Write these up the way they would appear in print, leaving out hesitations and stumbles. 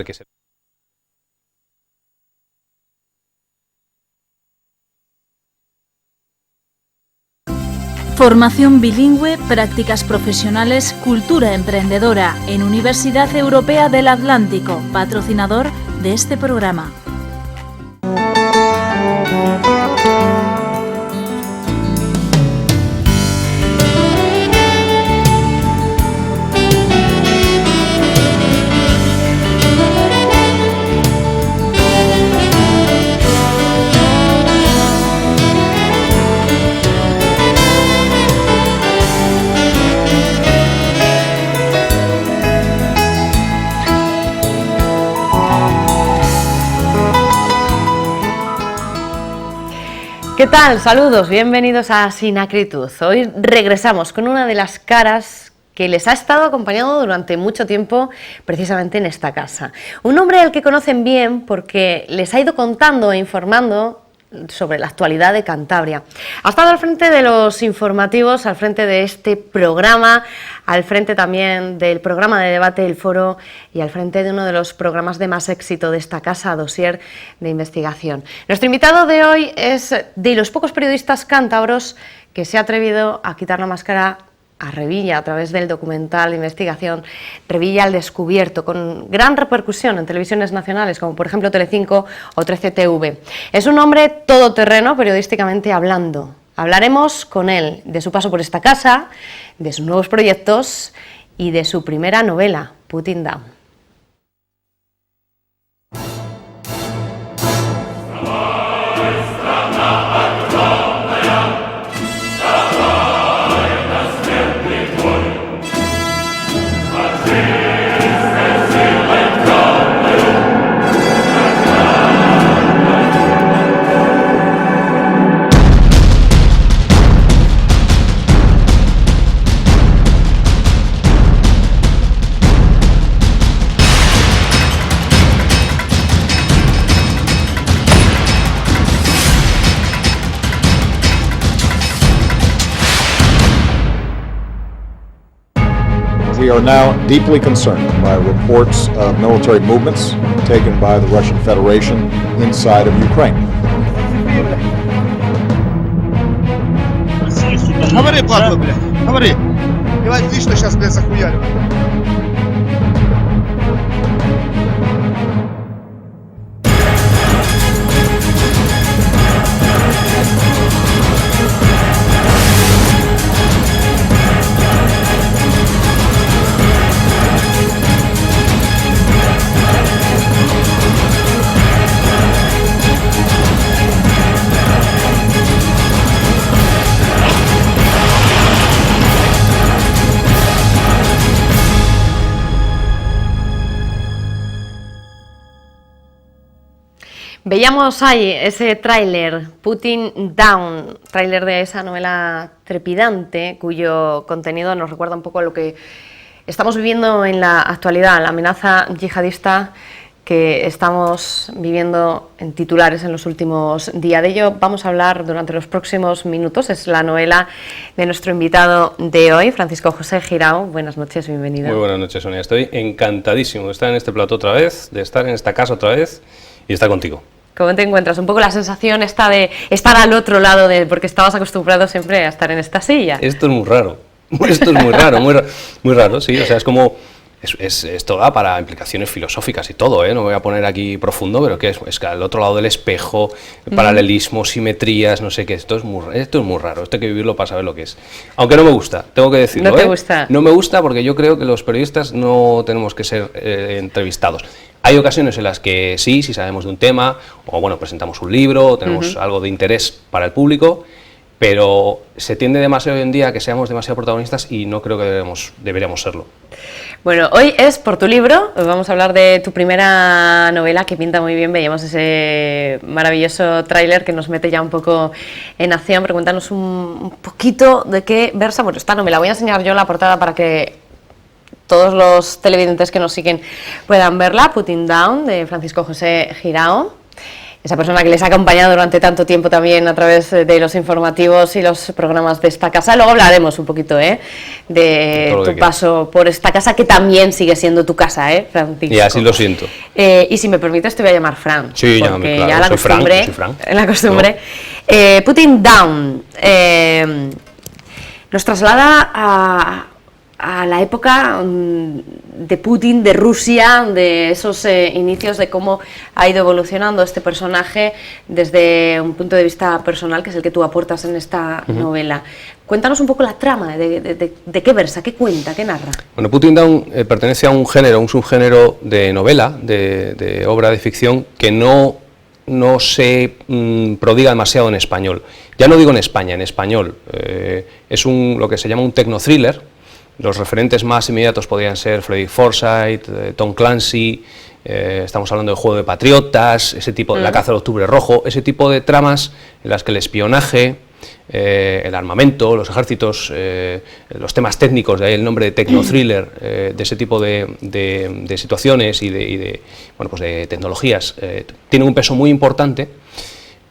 que se... Formación bilingüe, prácticas profesionales, cultura emprendedora en Universidad Europea del Atlántico, patrocinador de este programa. ¿Qué tal? Saludos, bienvenidos a Sinacritud. Hoy regresamos con una de las caras que les ha estado acompañando durante mucho tiempo precisamente en esta casa. Un hombre al que conocen bien porque les ha ido contando e informando sobre la actualidad de Cantabria. Ha estado al frente de los informativos, al frente de este programa, al frente también del programa de debate El Foro y al frente de uno de los programas de más éxito de esta casa, Dossier de Investigación. Nuestro invitado de hoy es de los pocos periodistas cántabros que se ha atrevido a quitar la máscara a Revilla a través del documental de investigación Revilla al descubierto, con gran repercusión en televisiones nacionales como por ejemplo Telecinco o 13TV. Es un hombre todoterreno periodísticamente hablando. Hablaremos con él de su paso por esta casa, de sus nuevos proyectos y de su primera novela, Putting Down. We are now deeply concerned by reports of military movements taken by the Russian Federation inside of Ukraine. Говори, падла, блядь, говори. Я лично сейчас, блядь, захуярю. Veíamos ahí ese tráiler, Putting Down, tráiler de esa novela trepidante, cuyo contenido nos recuerda un poco a lo que estamos viviendo en la actualidad, la amenaza yihadista que estamos viviendo en titulares en los últimos días. De ello vamos a hablar durante los próximos minutos. Es la novela de nuestro invitado de hoy, Francisco José Girao. Buenas noches, bienvenido. Muy buenas noches, Sonia. Estoy encantadísimo de estar en este plató otra vez, de estar en esta casa otra vez y de estar contigo. ¿Cómo te encuentras? Un poco la sensación esta de estar al otro lado, porque estabas acostumbrado siempre a estar en esta silla. Esto es muy raro, esto es muy raro, muy raro, sí, o sea, es como... Esto da para implicaciones filosóficas y todo, ¿eh? No me voy a poner aquí profundo, pero que es que al otro lado del espejo, paralelismo, simetrías, no sé qué, esto es muy raro, esto hay que vivirlo para saber lo que es. Aunque no me gusta, tengo que decirlo. ¿No te gusta? No me gusta porque yo creo que los periodistas no tenemos que ser entrevistados. Hay ocasiones en las que sí sabemos de un tema, o bueno, presentamos un libro, o tenemos algo de interés para el público, pero se tiende demasiado hoy en día a que seamos demasiado protagonistas y no creo que deberíamos serlo. Bueno, hoy es por tu libro, vamos a hablar de tu primera novela que pinta muy bien, veíamos ese maravilloso tráiler que nos mete ya un poco en acción, pero cuéntanos un poquito de qué versa. Bueno, esta novela, voy a enseñar yo la portada para que todos los televidentes que nos siguen puedan verla, Putting Down, de Francisco José Girao. esa persona que les ha acompañado durante tanto tiempo también a través de los informativos y los programas de esta casa. Luego hablaremos un poquito de tu paso por esta casa, que también sigue siendo tu casa, Francisco. Y así lo siento. Y si me permites te voy a llamar Fran. Sí, llámame, claro. Ya la costumbre, la costumbre. ¿No? Putting Down nos traslada a la época de Putin, de Rusia, de esos inicios, de cómo ha ido evolucionando este personaje desde un punto de vista personal, que es el que tú aportas en esta novela. Cuéntanos un poco la trama, de qué versa, qué cuenta, qué narra. Bueno, Putting Down pertenece a un género, un subgénero de novela, de obra de ficción, que no se prodiga demasiado en español. Ya no digo en España, en español. Es lo que se llama un techno-thriller. Los referentes más inmediatos podrían ser Frederick Forsyth, Tom Clancy, estamos hablando del Juego de Patriotas, ese tipo, La caza del Octubre Rojo, ese tipo de tramas en las que el espionaje, el armamento, los ejércitos, los temas técnicos, de ahí el nombre de techno-thriller, de ese tipo de situaciones y de tecnologías, tienen un peso muy importante.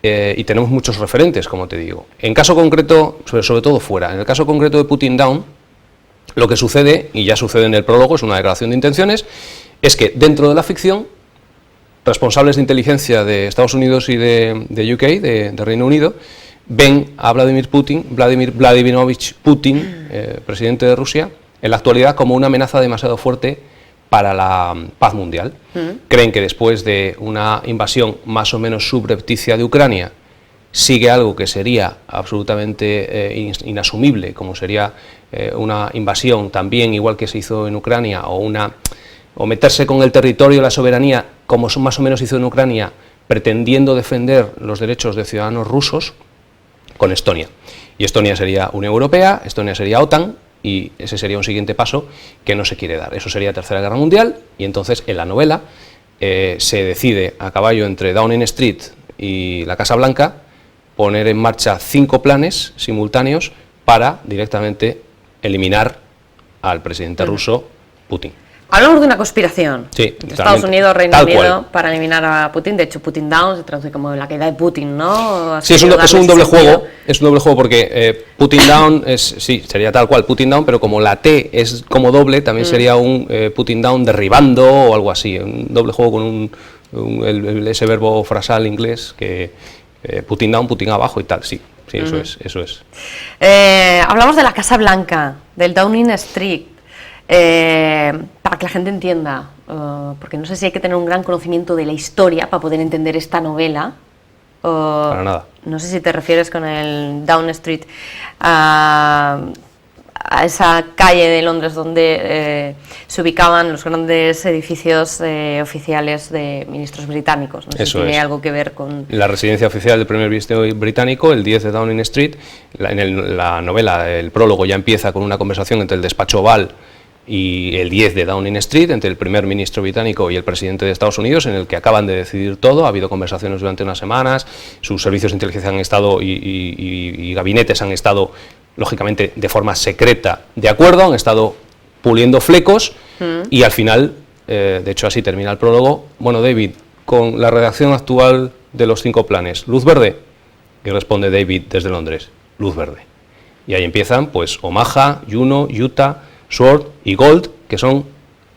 Y tenemos muchos referentes, como te digo. En caso concreto, sobre todo fuera, en el caso concreto de Putting Down, lo que sucede, y ya sucede en el prólogo, es una declaración de intenciones, es que dentro de la ficción, responsables de inteligencia de Estados Unidos y de UK, de Reino Unido, ven a Vladimir Vladimirovich Putin, presidente de Rusia, en la actualidad como una amenaza demasiado fuerte para la paz mundial. Creen que después de una invasión más o menos subrepticia de Ucrania, sigue algo que sería absolutamente inasumible, como sería una invasión también, igual que se hizo en Ucrania, o meterse con el territorio, la soberanía, como más o menos hizo en Ucrania, pretendiendo defender los derechos de ciudadanos rusos, con Estonia. Y Estonia sería Unión Europea, Estonia sería OTAN, y ese sería un siguiente paso que no se quiere dar. Eso sería Tercera Guerra Mundial, y entonces en la novela se decide, a caballo entre Downing Street y la Casa Blanca, poner en marcha 5 planes simultáneos para directamente eliminar al presidente ruso Putin. Hablamos de una conspiración de Estados Unidos, Reino Unido, para eliminar a Putin. De hecho, Putting Down se traduce como la caída de Putin, ¿no? Sí, es un doble juego. Es un doble juego porque Putting Down sería tal cual Putting Down, pero como la T es como doble, también sería un Putting Down derribando o algo así. Un doble juego con ese verbo frasal inglés que Putting Down, Putin abajo y tal. Sí, eso es. Hablamos de la Casa Blanca, del Downing Street. Para que la gente entienda, porque no sé si hay que tener un gran conocimiento de la historia para poder entender esta novela. Para nada. No sé si te refieres con el Downing Street a esa calle de Londres donde se ubicaban los grandes edificios oficiales de ministros británicos. No sé si tiene algo que ver con... La residencia oficial del primer ministro británico, el 10 de Downing Street. En la novela, el prólogo ya empieza con una conversación entre el despacho Oval y el 10 de Downing Street, entre el primer ministro británico y el presidente de Estados Unidos, en el que acaban de decidir todo. Ha habido conversaciones durante unas semanas, sus servicios de inteligencia han estado y gabinetes han estado, lógicamente, de forma secreta de acuerdo, han estado puliendo flecos y al final, de hecho así termina el prólogo, bueno, David, con la redacción actual de los 5 planes, ¿luz verde? Y responde David desde Londres, luz verde. Y ahí empiezan, pues, Omaha, Juno, Utah, Sword y Gold, que son,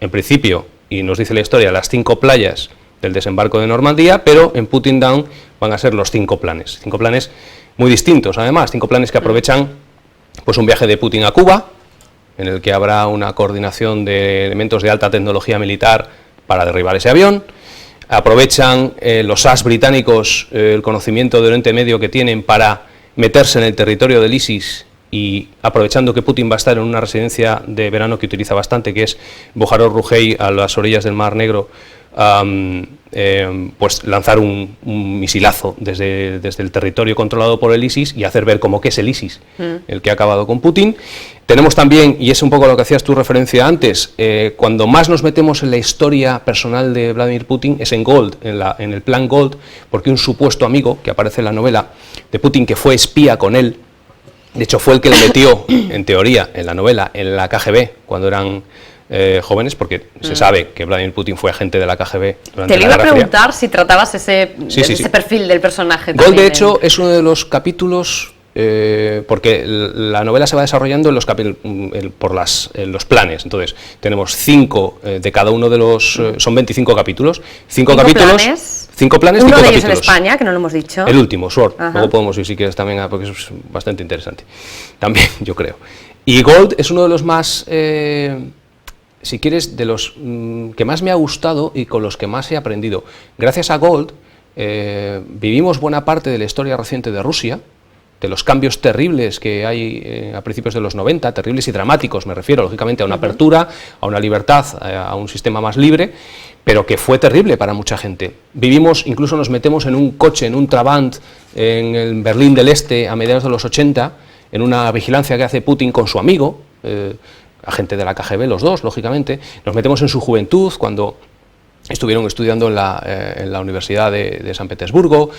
en principio, y nos dice la historia, las 5 playas del desembarco de Normandía, pero en Putting Down van a ser los 5 planes. 5 planes muy distintos, además, 5 planes que aprovechan pues un viaje de Putin a Cuba, en el que habrá una coordinación de elementos de alta tecnología militar para derribar ese avión. Aprovechan los SAS británicos el conocimiento del Oriente Medio que tienen para meterse en el territorio del ISIS, y aprovechando que Putin va a estar en una residencia de verano que utiliza bastante, que es Bojaró Rugey, a las orillas del Mar Negro, pues lanzar un misilazo desde el territorio controlado por el ISIS y hacer ver como que es el ISIS el que ha acabado con Putin. Tenemos también, y es un poco lo que hacías tu referencia antes, cuando más nos metemos en la historia personal de Vladimir Putin es en Gold, en el plan Gold, porque un supuesto amigo que aparece en la novela de Putin, que fue espía con él, de hecho fue el que le metió, en teoría, en la novela, en la KGB, cuando eran jóvenes, porque se sabe que Vladimir Putin fue agente de la KGB durante Te lo la iba a Guerra Fría. preguntar si tratabas ese perfil del personaje. Gold, también de hecho, es uno de los capítulos, porque la novela se va desarrollando en los planes. Entonces, tenemos 5 de cada uno de los... son 25 capítulos. 5 capítulos. Planes. 5 planes, Uno 5 de ellos capítulos. en España, que no lo hemos dicho. El último, Sword. Ajá. Luego podemos ir si quieres también, porque eso es bastante interesante. También, yo creo. Y Gold es uno de los más... si quieres, de los que más me ha gustado y con los que más he aprendido. Gracias a Gold, vivimos buena parte de la historia reciente de Rusia, de los cambios terribles que hay a principios de los 90, terribles y dramáticos, me refiero lógicamente a una apertura, a una libertad, a un sistema más libre, pero que fue terrible para mucha gente. Vivimos, incluso nos metemos en un coche, en un Trabant, en el Berlín del Este a mediados de los 80, en una vigilancia que hace Putin con su amigo, agente de la KGB, los dos, lógicamente. Nos metemos en su juventud, cuando estuvieron estudiando en la Universidad de San Petersburgo,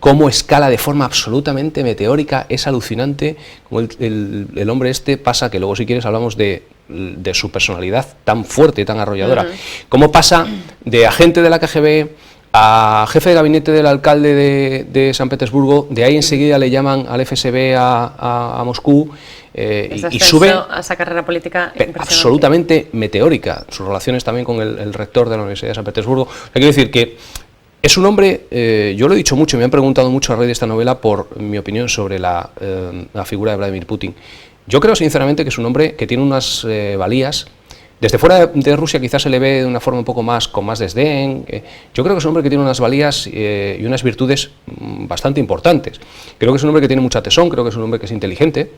cómo escala de forma absolutamente meteórica, es alucinante, como el hombre este pasa, que luego si quieres hablamos de su personalidad tan fuerte y tan arrolladora, cómo pasa de agente de la KGB a jefe de gabinete del alcalde de San Petersburgo, de ahí enseguida le llaman al FSB a Moscú, y sube a esa carrera política absolutamente meteórica. Sus relaciones también con el rector de la Universidad de San Petersburgo. O sea, quiero decir que es un hombre, yo lo he dicho mucho, me han preguntado mucho a raíz de esta novela por mi opinión sobre la figura de Vladimir Putin. Yo creo sinceramente que es un hombre que tiene unas valías. Desde fuera de Rusia quizás se le ve de una forma un poco más, con más desdén. Yo creo que es un hombre que tiene unas valías y unas virtudes bastante importantes. Creo que es un hombre que tiene mucha tesón, creo que es un hombre que es inteligente.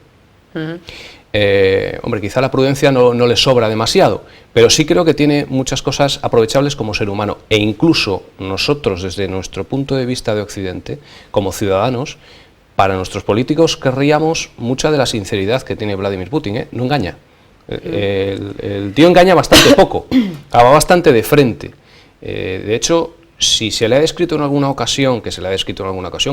Hombre, quizá la prudencia no le sobra demasiado, pero sí creo que tiene muchas cosas aprovechables como ser humano, e incluso nosotros, desde nuestro punto de vista de Occidente, como ciudadanos, para nuestros políticos querríamos mucha de la sinceridad que tiene Vladimir Putin, no engaña. El tío engaña bastante poco, va bastante de frente. De hecho, si se le ha descrito en alguna ocasión,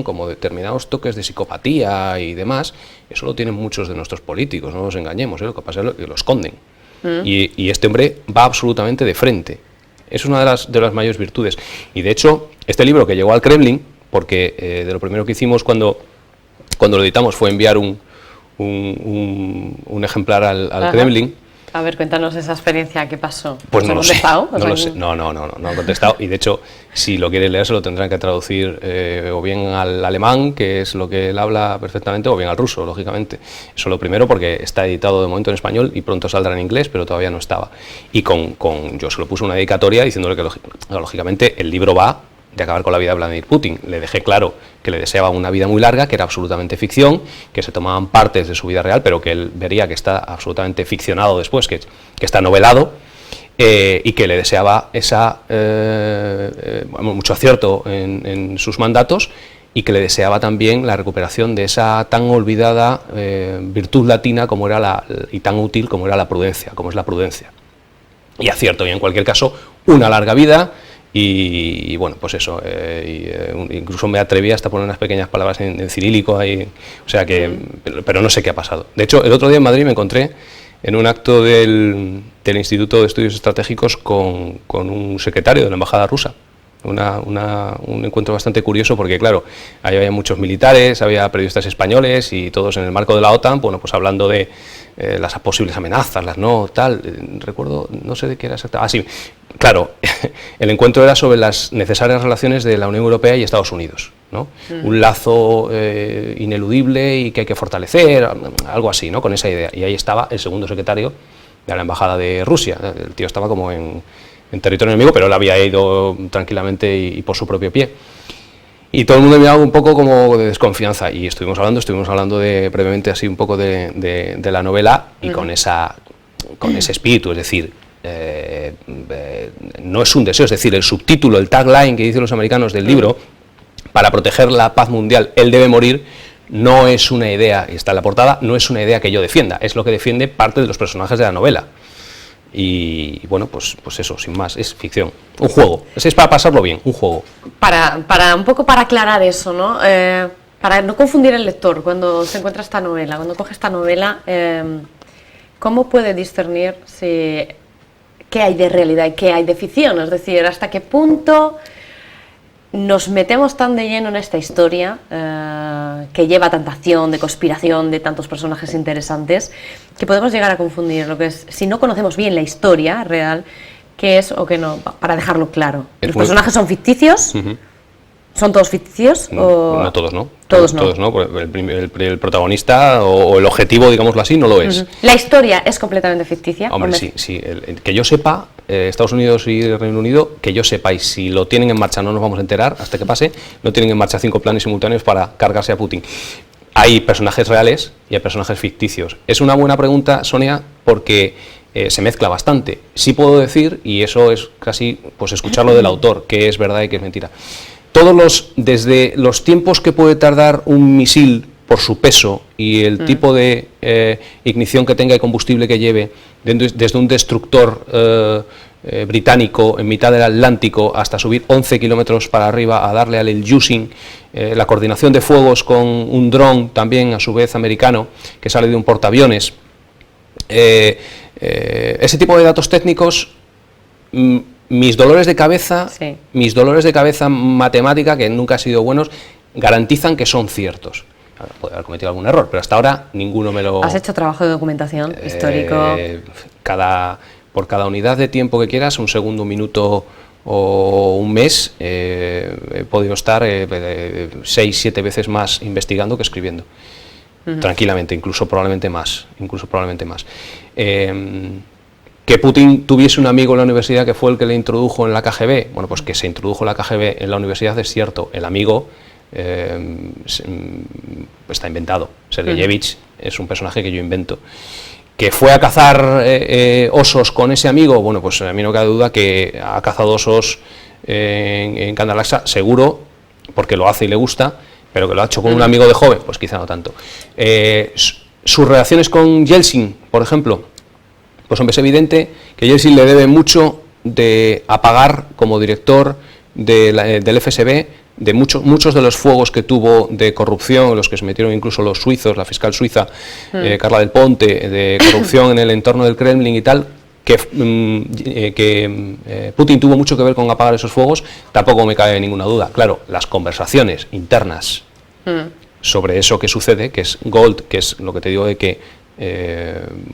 como determinados toques de psicopatía y demás, eso lo tienen muchos de nuestros políticos, no nos engañemos, lo que pasa es que lo esconden. Y este hombre va absolutamente de frente. Es una de las mayores virtudes. Y de hecho, este libro que llegó al Kremlin, porque de lo primero que hicimos cuando lo editamos fue enviar un ejemplar al Kremlin. A ver, cuéntanos esa experiencia, ¿qué pasó? Pues no lo sé, no lo sé. No han contestado, y de hecho, si lo quiere leer se lo tendrán que traducir o bien al alemán, que es lo que él habla perfectamente, o bien al ruso, lógicamente. Eso lo primero, porque está editado de momento en español y pronto saldrá en inglés, pero todavía no estaba. Y yo se lo puse una dedicatoria diciéndole que lógicamente el libro va de acabar con la vida de Vladimir Putin. Le dejé claro que le deseaba una vida muy larga, que era absolutamente ficción, que se tomaban partes de su vida real, pero que él vería que está absolutamente ficcionado después, que está novelado, y que le deseaba mucho acierto en sus mandatos, y que le deseaba también la recuperación de esa tan olvidada virtud latina como era y tan útil como era la prudencia, como es la prudencia. Y acierto, y en cualquier caso, una larga vida. Y bueno, pues eso, incluso me atreví hasta a poner unas pequeñas palabras en cirílico ahí, o sea que, pero no sé qué ha pasado. De hecho, el otro día en Madrid me encontré en un acto del Instituto de Estudios Estratégicos con un secretario de la Embajada rusa. Un encuentro bastante curioso, porque claro, ahí había muchos militares, había periodistas españoles y todos en el marco de la OTAN, bueno, pues hablando de las posibles amenazas, recuerdo, no sé de qué era exactamente. Sí, claro, el encuentro era sobre las necesarias relaciones de la Unión Europea y Estados Unidos, ¿no? Un lazo ineludible y que hay que fortalecer, algo así, ¿no? Con esa idea. Y ahí estaba el segundo secretario de la Embajada de Rusia. El tío estaba como en territorio enemigo, pero él había ido tranquilamente y por su propio pie. Y todo el mundo miraba un poco como de desconfianza, y estuvimos hablando brevemente así un poco de la novela, y con ese espíritu, es decir, no es un deseo, es decir, el subtítulo, el tagline que dicen los americanos del libro, para proteger la paz mundial, él debe morir, no es una idea, y está en la portada, no es una idea que yo defienda, es lo que defiende parte de los personajes de la novela. Y bueno, pues eso, sin más, es ficción, un juego, es para pasarlo bien, un juego. Un poco para aclarar eso, ¿no? Para no confundir el lector cuando se encuentra esta novela, cuando coge esta novela, ¿cómo puede discernir qué hay de realidad y qué hay de ficción? Es decir, ¿hasta qué punto nos metemos tan de lleno en esta historia que lleva tanta acción, de conspiración, de tantos personajes interesantes, que podemos llegar a confundir lo que es, si no conocemos bien la historia real, qué es o qué no, para dejarlo claro? ¿Los personajes son ficticios? ¿Son todos ficticios? No todos, ¿no? Todos no. Todos no, el protagonista o el objetivo, digámoslo así, no lo es. ¿La historia es completamente ficticia? Hombre, sí. Que yo sepa, Estados Unidos y el Reino Unido, que yo sepa, y si lo tienen en marcha no nos vamos a enterar hasta que pase, no tienen en marcha 5 planes simultáneos para cargarse a Putin. Hay personajes reales y hay personajes ficticios. Es una buena pregunta, Sonia, porque se mezcla bastante. Sí puedo decir, y eso es casi pues escucharlo del autor, qué es verdad y qué es mentira. Desde los tiempos que puede tardar un misil por su peso y el tipo de ignición que tenga y combustible que lleve, desde un destructor británico en mitad del Atlántico hasta subir 11 kilómetros para arriba a darle al juicing, la coordinación de fuegos con un dron también a su vez americano que sale de un portaaviones, ese tipo de datos técnicos. Mis dolores de cabeza matemática, que nunca han sido buenos, garantizan que son ciertos. Ahora, puede haber cometido algún error, pero hasta ahora ninguno me lo... ¿Has hecho trabajo de documentación histórico? Por cada unidad de tiempo que quieras, un segundo, un minuto o un mes, he podido estar 6-7 veces más investigando que escribiendo. Tranquilamente, incluso probablemente más. Que Putin tuviese un amigo en la universidad que fue el que le introdujo en la KGB, bueno, pues que se introdujo en la KGB en la universidad es cierto, el amigo está inventado, Sergeyevich es un personaje que yo invento. Que fue a cazar osos con ese amigo, bueno, pues a mí no cabe duda que ha cazado osos en Kandalaksha, seguro, porque lo hace y le gusta, pero que lo ha hecho con un amigo de joven, pues quizá no tanto. Sus relaciones con Yeltsin, por ejemplo, pues hombre, es evidente que Yeltsin le debe mucho de apagar como director del FSB de muchos de los fuegos que tuvo de corrupción, los que se metieron incluso los suizos, la fiscal suiza Carla Del Ponte, de corrupción en el entorno del Kremlin y tal, que Putin tuvo mucho que ver con apagar esos fuegos, tampoco me cabe ninguna duda. Claro, las conversaciones internas sobre eso que sucede, que es Gold, que es lo que te digo de que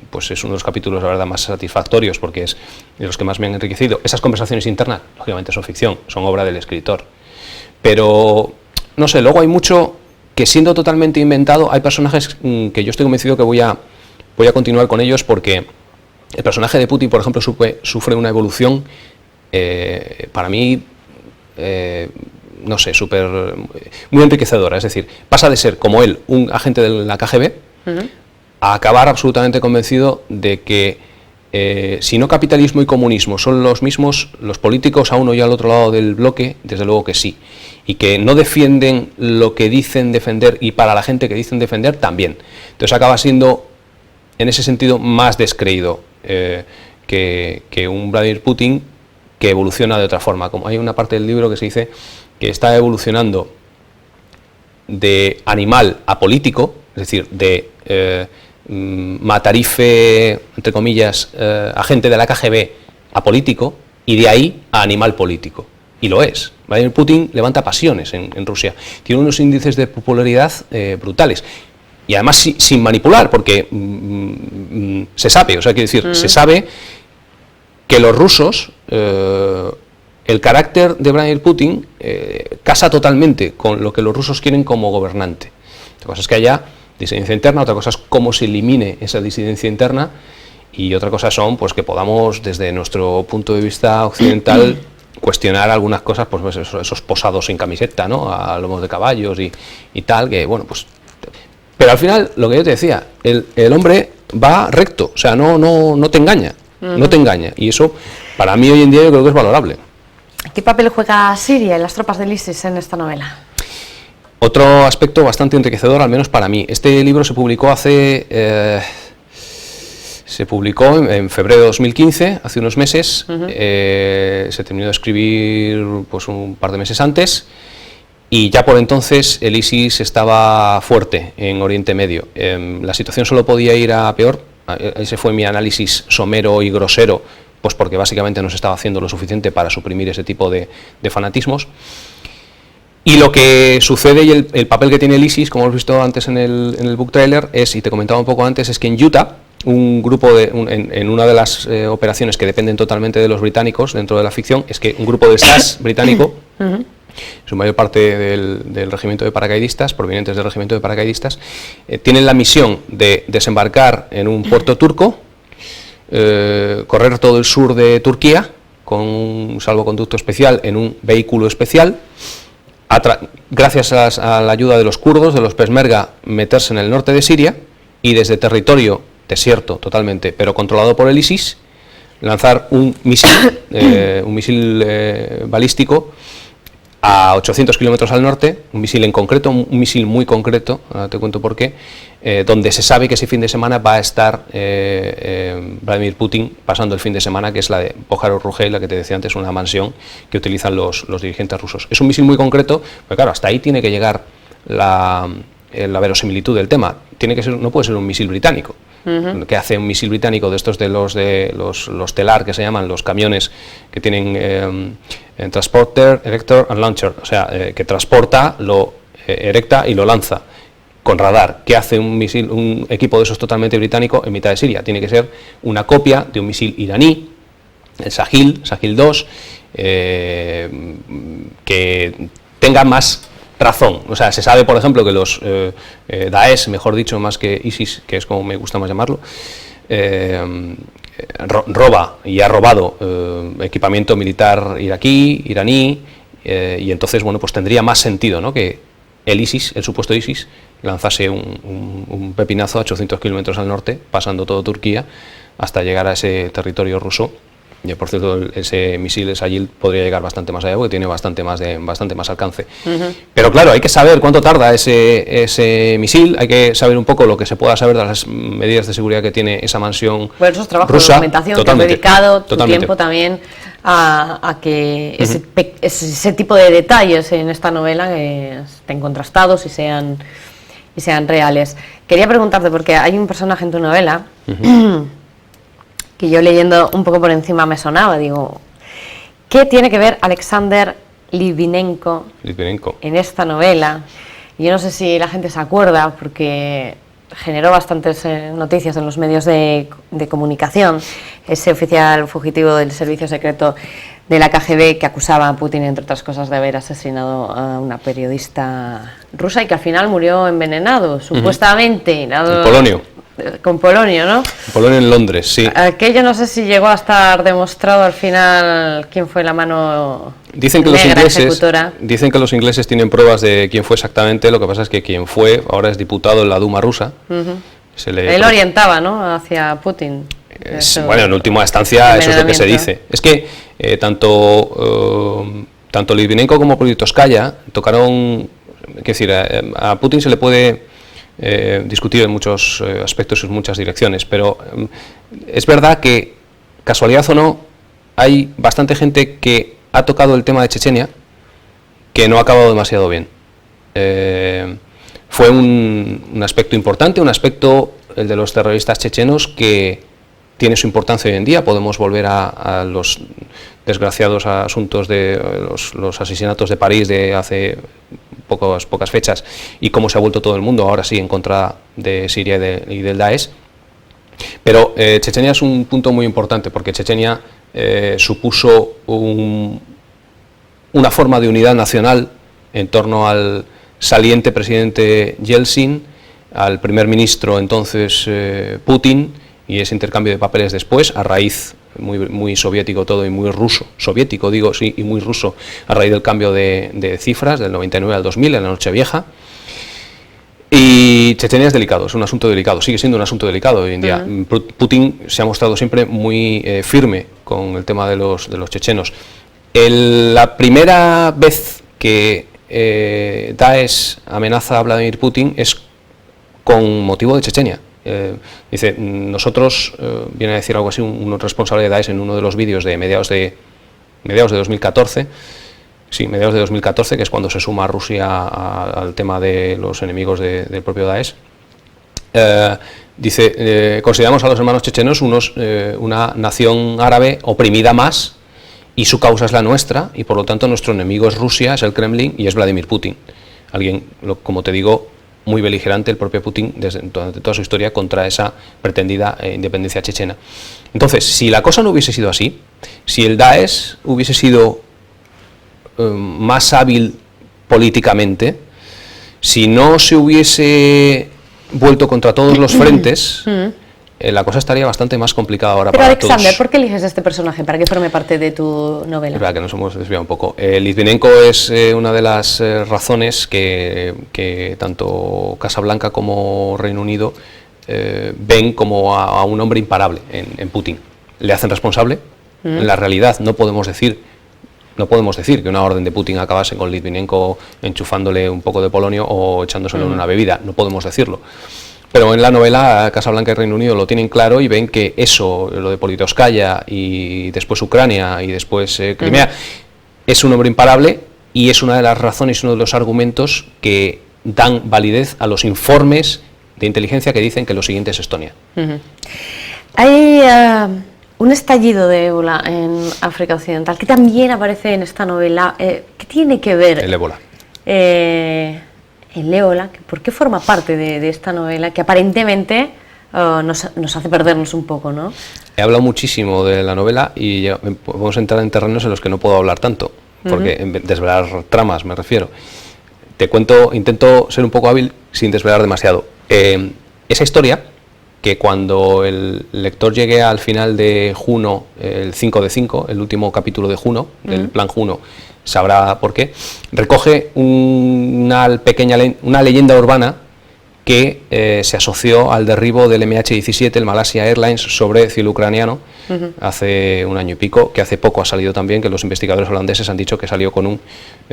pues es uno de los capítulos, la verdad, más satisfactorios porque es de los que más me han enriquecido. Esas conversaciones internas, lógicamente, son ficción, son obra del escritor. Pero, no sé, luego hay mucho que siendo totalmente inventado, hay personajes que yo estoy convencido que voy a continuar con ellos porque el personaje de Putin, por ejemplo, sufre una evolución, para mí, no sé, muy enriquecedora. Es decir, pasa de ser, como él, un agente de la KGB, a acabar absolutamente convencido de que si no capitalismo y comunismo son los mismos, los políticos a uno y al otro lado del bloque, desde luego que sí, y que no defienden lo que dicen defender y para la gente que dicen defender también. Entonces acaba siendo, en ese sentido, más descreído que un Vladimir Putin que evoluciona de otra forma. Como hay una parte del libro que se dice que está evolucionando de animal a político, es decir, de matarife, entre comillas, agente de la KGB a político, y de ahí a animal político. Y lo es. Vladimir Putin levanta pasiones en Rusia. Tiene unos índices de popularidad brutales. Y además sin manipular, porque se sabe, o sea, quiero decir, se sabe que los rusos, el carácter de Vladimir Putin casa totalmente con lo que los rusos quieren como gobernante. Otra cosa es que haya disidencia interna, otra cosa es cómo se elimine esa disidencia interna, y otra cosa son pues que podamos, desde nuestro punto de vista occidental, cuestionar algunas cosas, pues esos posados sin camiseta, ¿no?, a lomos de caballos y tal, que bueno, pues... Pero al final, lo que yo te decía, el hombre va recto, o sea, no te engaña, no te engaña, y eso, para mí hoy en día yo creo que es valorable. ¿Qué papel juega Siria y las tropas del ISIS en esta novela? Otro aspecto bastante enriquecedor, al menos para mí. Este libro se publicó en febrero de 2015, hace unos meses. Se terminó de escribir pues un par de meses antes, y ya por entonces el ISIS estaba fuerte en Oriente Medio. La situación solo podía ir a peor Ese fue mi análisis somero y grosero, pues porque básicamente no se estaba haciendo lo suficiente para suprimir ese tipo de fanatismos. Y lo que sucede y el papel que tiene el ISIS, como hemos visto antes en el book trailer, es, y te comentaba un poco antes, es que en Utah, un grupo en una de las operaciones que dependen totalmente de los británicos dentro de la ficción, es que un grupo de SAS británico, su mayor parte del regimiento de paracaidistas, provenientes del regimiento de paracaidistas, tienen la misión de desembarcar en un puerto turco, correr todo el sur de Turquía con un salvoconducto especial en un vehículo especial, gracias a la ayuda de los kurdos, de los Peshmerga, meterse en el norte de Siria y desde territorio desierto totalmente, pero controlado por el ISIS, lanzar un misil balístico a 800 kilómetros al norte, un misil en concreto, un misil muy concreto, ahora te cuento por qué, donde se sabe que ese fin de semana va a estar Vladimir Putin pasando el fin de semana, que es la de Bojarov-Rugey, la que te decía antes, una mansión que utilizan los dirigentes rusos. Es un misil muy concreto, pero claro, hasta ahí tiene que llegar la verosimilitud del tema. No puede ser un misil británico. Que hace un misil británico de estos de los telar, que se llaman los camiones que tienen transporter, erector and launcher, o sea, que transporta, lo erecta y lo lanza con radar. ¿Qué hace un equipo de esos totalmente británico en mitad de Siria? Tiene que ser una copia de un misil iraní, el Sahil 2, que tenga más razón. O sea, se sabe, por ejemplo, que los Daesh, mejor dicho, más que ISIS, que es como me gusta más llamarlo, roba y ha robado equipamiento militar iraní, y entonces, bueno, pues tendría más sentido, ¿no?, que el ISIS, el supuesto ISIS, lanzase un pepinazo a 800 kilómetros al norte, pasando todo Turquía, hasta llegar a ese territorio ruso. Y por cierto, ese misil, ese Sahil, podría llegar bastante más allá porque tiene bastante más alcance. Pero claro, hay que saber cuánto tarda ese misil, hay que saber un poco lo que se pueda saber de las medidas de seguridad que tiene esa mansión Bueno, esos trabajos rusa, de documentación totalmente, que han dedicado tu totalmente. tiempo también a que ese tipo de detalles en esta novela estén contrastados y sean reales. Quería preguntarte, porque hay un personaje en tu novela que yo leyendo un poco por encima me sonaba, digo, ¿qué tiene que ver Alexander Litvinenko en esta novela? Y yo no sé si la gente se acuerda, porque generó bastantes noticias en los medios de comunicación, ese oficial fugitivo del servicio secreto de la KGB que acusaba a Putin, entre otras cosas, de haber asesinado a una periodista rusa y que al final murió envenenado, supuestamente. En Polonio. Con polonio, ¿no? Polonio en Londres, sí. Aquello no sé si llegó a estar demostrado al final quién fue la mano negra ejecutora. Dicen que los ingleses tienen pruebas de quién fue exactamente, lo que pasa es que quien fue ahora es diputado en la Duma rusa. Él orientaba, ¿no?, hacia Putin. Bueno, en última instancia eso es lo que se dice. Es que tanto Litvinenko como Politkovskaya tocaron, es decir, a Putin se le puede discutir en muchos aspectos y en muchas direcciones, pero es verdad que, casualidad o no, hay bastante gente que ha tocado el tema de Chechenia que no ha acabado demasiado bien. Fue un aspecto importante, un aspecto, el de los terroristas chechenos, que tiene su importancia hoy en día. Podemos volver a los desgraciados asuntos de los asesinatos de París de hace pocas fechas, y cómo se ha vuelto todo el mundo ahora sí en contra de Siria y del Daesh. Pero Chechenia es un punto muy importante, porque Chechenia supuso una forma de unidad nacional en torno al saliente presidente Yeltsin, al primer ministro entonces Putin, y ese intercambio de papeles después, a raíz, muy soviético todo y muy ruso, soviético digo, sí, y muy ruso, a raíz del cambio de cifras del 99 al 2000, en la Nochevieja. Y Chechenia es delicado, es un asunto delicado, sigue siendo un asunto delicado hoy en día. Putin se ha mostrado siempre muy firme con el tema de los chechenos. La primera vez que Daesh amenaza a Vladimir Putin es con motivo de Chechenia. Dice, nosotros, viene a decir algo así un responsable de Daesh en uno de los vídeos de mediados de 2014, sí, mediados de 2014, que es cuando se suma a Rusia al tema de los enemigos del propio Daesh, dice, consideramos a los hermanos chechenos una nación árabe oprimida más, y su causa es la nuestra, y por lo tanto nuestro enemigo es Rusia, es el Kremlin y es Vladimir Putin. Alguien, como te digo, muy beligerante, el propio Putin, durante toda su historia, contra esa pretendida independencia chechena. Entonces, si la cosa no hubiese sido así, si el Daesh hubiese sido más hábil políticamente, si no se hubiese vuelto contra todos los frentes, la cosa estaría bastante más complicada ahora. Pero para Alexander, todos. ¿por qué eliges este personaje para que forme parte de tu novela? Es verdad que nos hemos desviado un poco. Litvinenko es una de las razones que tanto Casablanca como Reino Unido ven como a un hombre imparable en Putin. Le hacen responsable. En la realidad no podemos decir que una orden de Putin acabase con Litvinenko enchufándole un poco de polonio o echándoselo en una bebida. No podemos decirlo. Pero en la novela Casablanca y Reino Unido lo tienen claro y ven que eso, lo de Politkovskaya y después Ucrania y después Crimea, es un hombre imparable y es una de las razones, uno de los argumentos que dan validez a los informes de inteligencia que dicen que lo siguiente es Estonia. Hay un estallido de ébola en África Occidental que también aparece en esta novela. ¿Qué tiene que ver? El ébola. El ébola, ¿por qué forma parte de esta novela que aparentemente nos hace perdernos un poco, ¿no? He hablado muchísimo de la novela y ya podemos entrar en terrenos en los que no puedo hablar tanto, porque desvelar tramas me refiero. Te cuento, intento ser un poco hábil sin desvelar demasiado. Esa historia, que cuando el lector llegue al final de Juno, el 5 de 5, el último capítulo de Juno, del plan Juno, sabrá por qué, recoge una leyenda urbana que se asoció al derribo del MH17, el Malaysia Airlines, sobre cielo ucraniano hace un año y pico, que hace poco ha salido también, que los investigadores holandeses han dicho que salió con un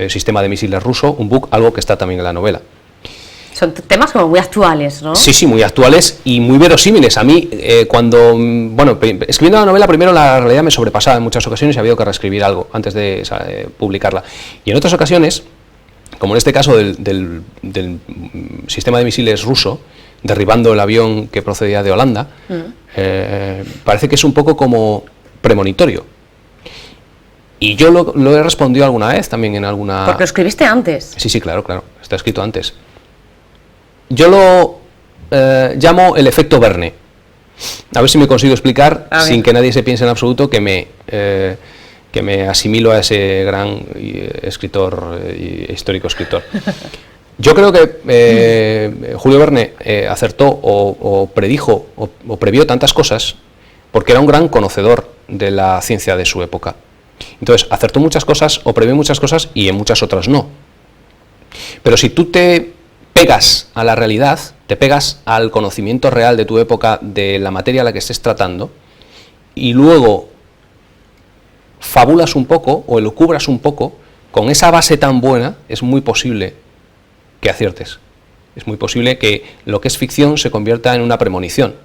sistema de misiles ruso, un bug, algo que está también en la novela. Son temas como muy actuales, ¿no? Sí, sí, muy actuales y muy verosímiles. A mí, escribiendo la novela, primero la realidad me sobrepasaba en muchas ocasiones y ha habido que reescribir algo antes de publicarla. Y en otras ocasiones, como en este caso del sistema de misiles ruso, derribando el avión que procedía de Holanda, parece que es un poco como premonitorio. Y yo lo he respondido alguna vez también en alguna... Porque lo escribiste antes. Sí, claro, está escrito antes. Yo lo llamo el efecto Verne. A ver si me consigo explicar sin que nadie se piense en absoluto que me asimilo a ese gran escritor, histórico escritor. Yo creo que Julio Verne acertó o predijo o previó tantas cosas porque era un gran conocedor de la ciencia de su época. Entonces, acertó muchas cosas o previó muchas cosas y en muchas otras no. Pero si tú te pegas a la realidad, te pegas al conocimiento real de tu época, de la materia a la que estés tratando, y luego fabulas un poco o elucubras un poco, con esa base tan buena, es muy posible que aciertes. Es muy posible que lo que es ficción se convierta en una premonición.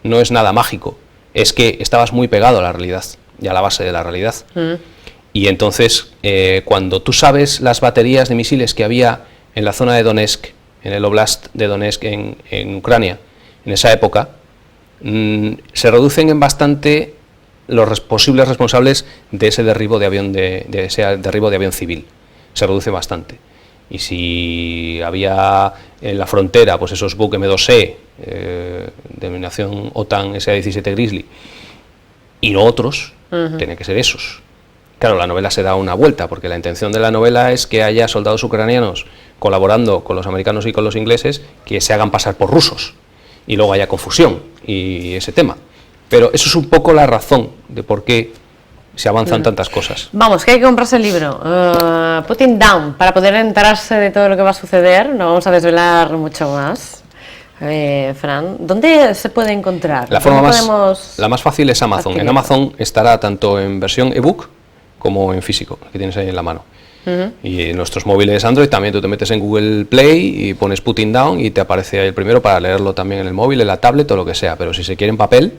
No es nada mágico, es que estabas muy pegado a la realidad y a la base de la realidad. Y entonces, cuando tú sabes las baterías de misiles que había en la zona de Donetsk, en el Oblast de Donetsk en Ucrania, en esa época, se reducen en bastante los posibles responsables de ese derribo de avión civil. Se reduce bastante. Y si había en la frontera pues esos Buk M2E, denominación OTAN SA-17 Grizzly, y no otros, tiene que ser esos. Claro, la novela se da una vuelta, porque la intención de la novela es que haya soldados ucranianos colaborando con los americanos y con los ingleses que se hagan pasar por rusos, y luego haya confusión y ese tema. Pero eso es un poco la razón de por qué se avanzan tantas cosas. Vamos, que hay que comprarse el libro. Putin Down, para poder enterarse de todo lo que va a suceder. No vamos a desvelar mucho más. Fran, ¿dónde se puede encontrar? La más fácil es Amazon. En Amazon estará tanto en versión ebook como en físico, que tienes ahí en la mano. Y en nuestros móviles Android también tú te metes en Google Play y pones Putin Down y te aparece ahí el primero para leerlo también en el móvil, en la tablet o lo que sea. Pero si se quiere en papel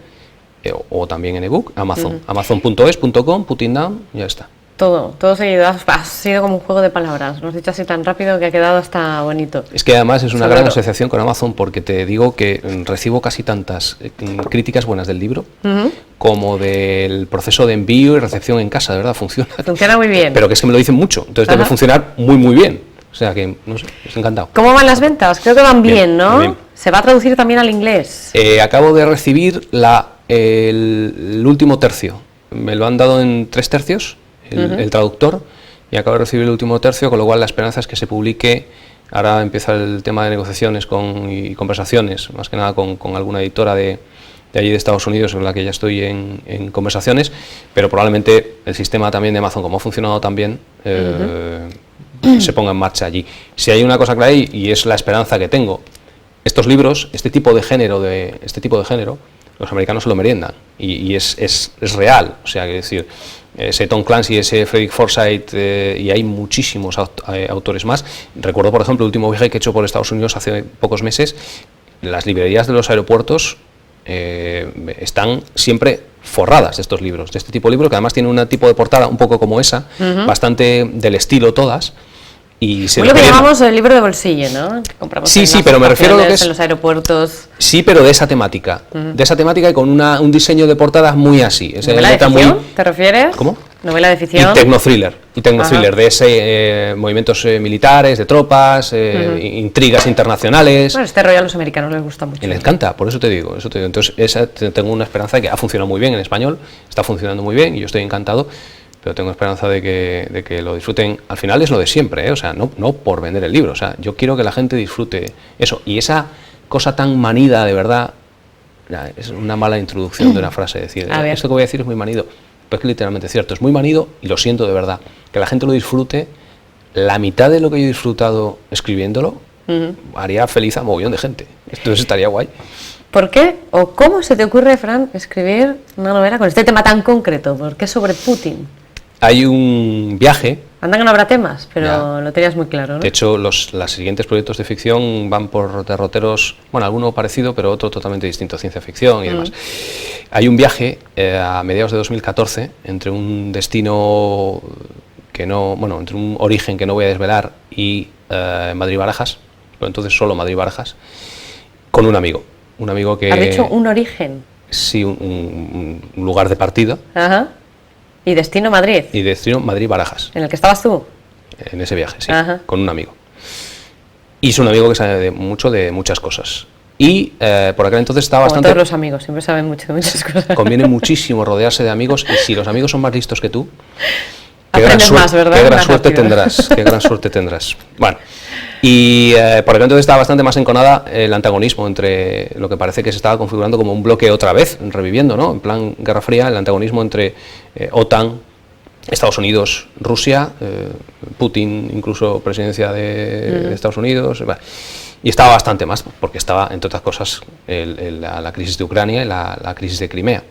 o también en ebook, Amazon. Amazon.es.com, Putin Down, ya está. todo seguido. Ha sido como un juego de palabras. Lo has dicho así tan rápido que ha quedado hasta bonito. Es que además es una gran asociación con Amazon, porque te digo que recibo casi tantas críticas buenas del libro como del proceso de envío y recepción en casa. De verdad, funciona. Funciona muy bien. Pero que es que me lo dicen mucho, entonces debe funcionar muy, muy bien. O sea que, no sé, es encantado. ¿Cómo van las ventas? Creo que van bien, ¿no? Bien. ¿Se va a traducir también al inglés? Acabo de recibir el último tercio. Me lo han dado en 3 tercios, el traductor, y acabo de recibir el último tercio, con lo cual la esperanza es que se publique. Ahora empieza el tema de negociaciones y conversaciones, más que nada con alguna editora de allí de Estados Unidos, con la que ya estoy en conversaciones, pero probablemente el sistema también de Amazon, como ha funcionado tan bien, se ponga en marcha allí. Si hay una cosa clara y es la esperanza que tengo, estos libros, este tipo de género, los americanos se lo meriendan, y es real. O sea, que decir, ese Tom Clancy, ese Frederick Forsyth, y hay muchísimos autores más. Recuerdo, por ejemplo, el último viaje que he hecho por Estados Unidos hace pocos meses. Las librerías de los aeropuertos están siempre forradas de estos libros, de este tipo de libros, que además tienen un tipo de portada un poco como esa, bastante del estilo todas. Y lo que llamamos el libro de bolsillo, ¿no? Que compramos sí, pero me refiero a lo que es en los aeropuertos. Sí, pero de esa temática, y con un diseño de portadas muy así. ¿Novela de ficción, te refieres? ¿Cómo? ¿Novela de ficción? Y tecnothriller, de ese movimientos militares, de tropas, intrigas internacionales. Bueno, este rollo a los americanos les gusta mucho. Y les encanta, por eso te digo. Entonces, tengo una esperanza de que ha funcionado muy bien en español, está funcionando muy bien y yo estoy encantado. Pero tengo esperanza de que lo disfruten. Al final es lo de siempre, ¿eh? O sea, no por vender el libro. O sea, yo quiero que la gente disfrute eso. Y esa cosa tan manida, de verdad, es una mala introducción de una frase. Decir, esto que voy a decir es muy manido. Pues que literalmente es cierto, es muy manido y lo siento de verdad. Que la gente lo disfrute, la mitad de lo que yo he disfrutado escribiéndolo, haría feliz a un mogollón de gente. Entonces estaría guay. ¿Por qué o cómo se te ocurre, Fran, escribir una novela con este tema tan concreto? ¿Por qué sobre Putin? Hay un viaje. Anda que no habrá temas, pero lo tenías muy claro, ¿no? De hecho, los siguientes proyectos de ficción van por derroteros, bueno, alguno parecido, pero otro totalmente distinto, ciencia ficción y demás. Hay un viaje a mediados de 2014 entre un destino entre un origen que no voy a desvelar y Madrid-Barajas, pero entonces solo Madrid-Barajas, con un amigo que... ¿Has dicho un origen? Sí, un lugar de partida. Ajá. ¿Y destino Madrid? Y destino Madrid-Barajas. ¿En el que estabas tú? En ese viaje, sí, con un amigo. Y es un amigo que sabe mucho de muchas cosas. Y por aquel entonces estaba bastante... Todos los amigos, siempre saben mucho de muchas cosas. Conviene muchísimo rodearse de amigos, y si los amigos son más listos que tú, qué gran suerte tendrás. Qué gran suerte tendrás. Bueno, y por aquel entonces estaba bastante más enconada el antagonismo entre lo que parece que se estaba configurando como un bloque otra vez, reviviendo, ¿no? En plan Guerra Fría, el antagonismo entre OTAN, Estados Unidos, Rusia, Putin, incluso presidencia de Estados Unidos. Y estaba bastante más, porque estaba, entre otras cosas, la crisis de Ucrania y la crisis de Crimea.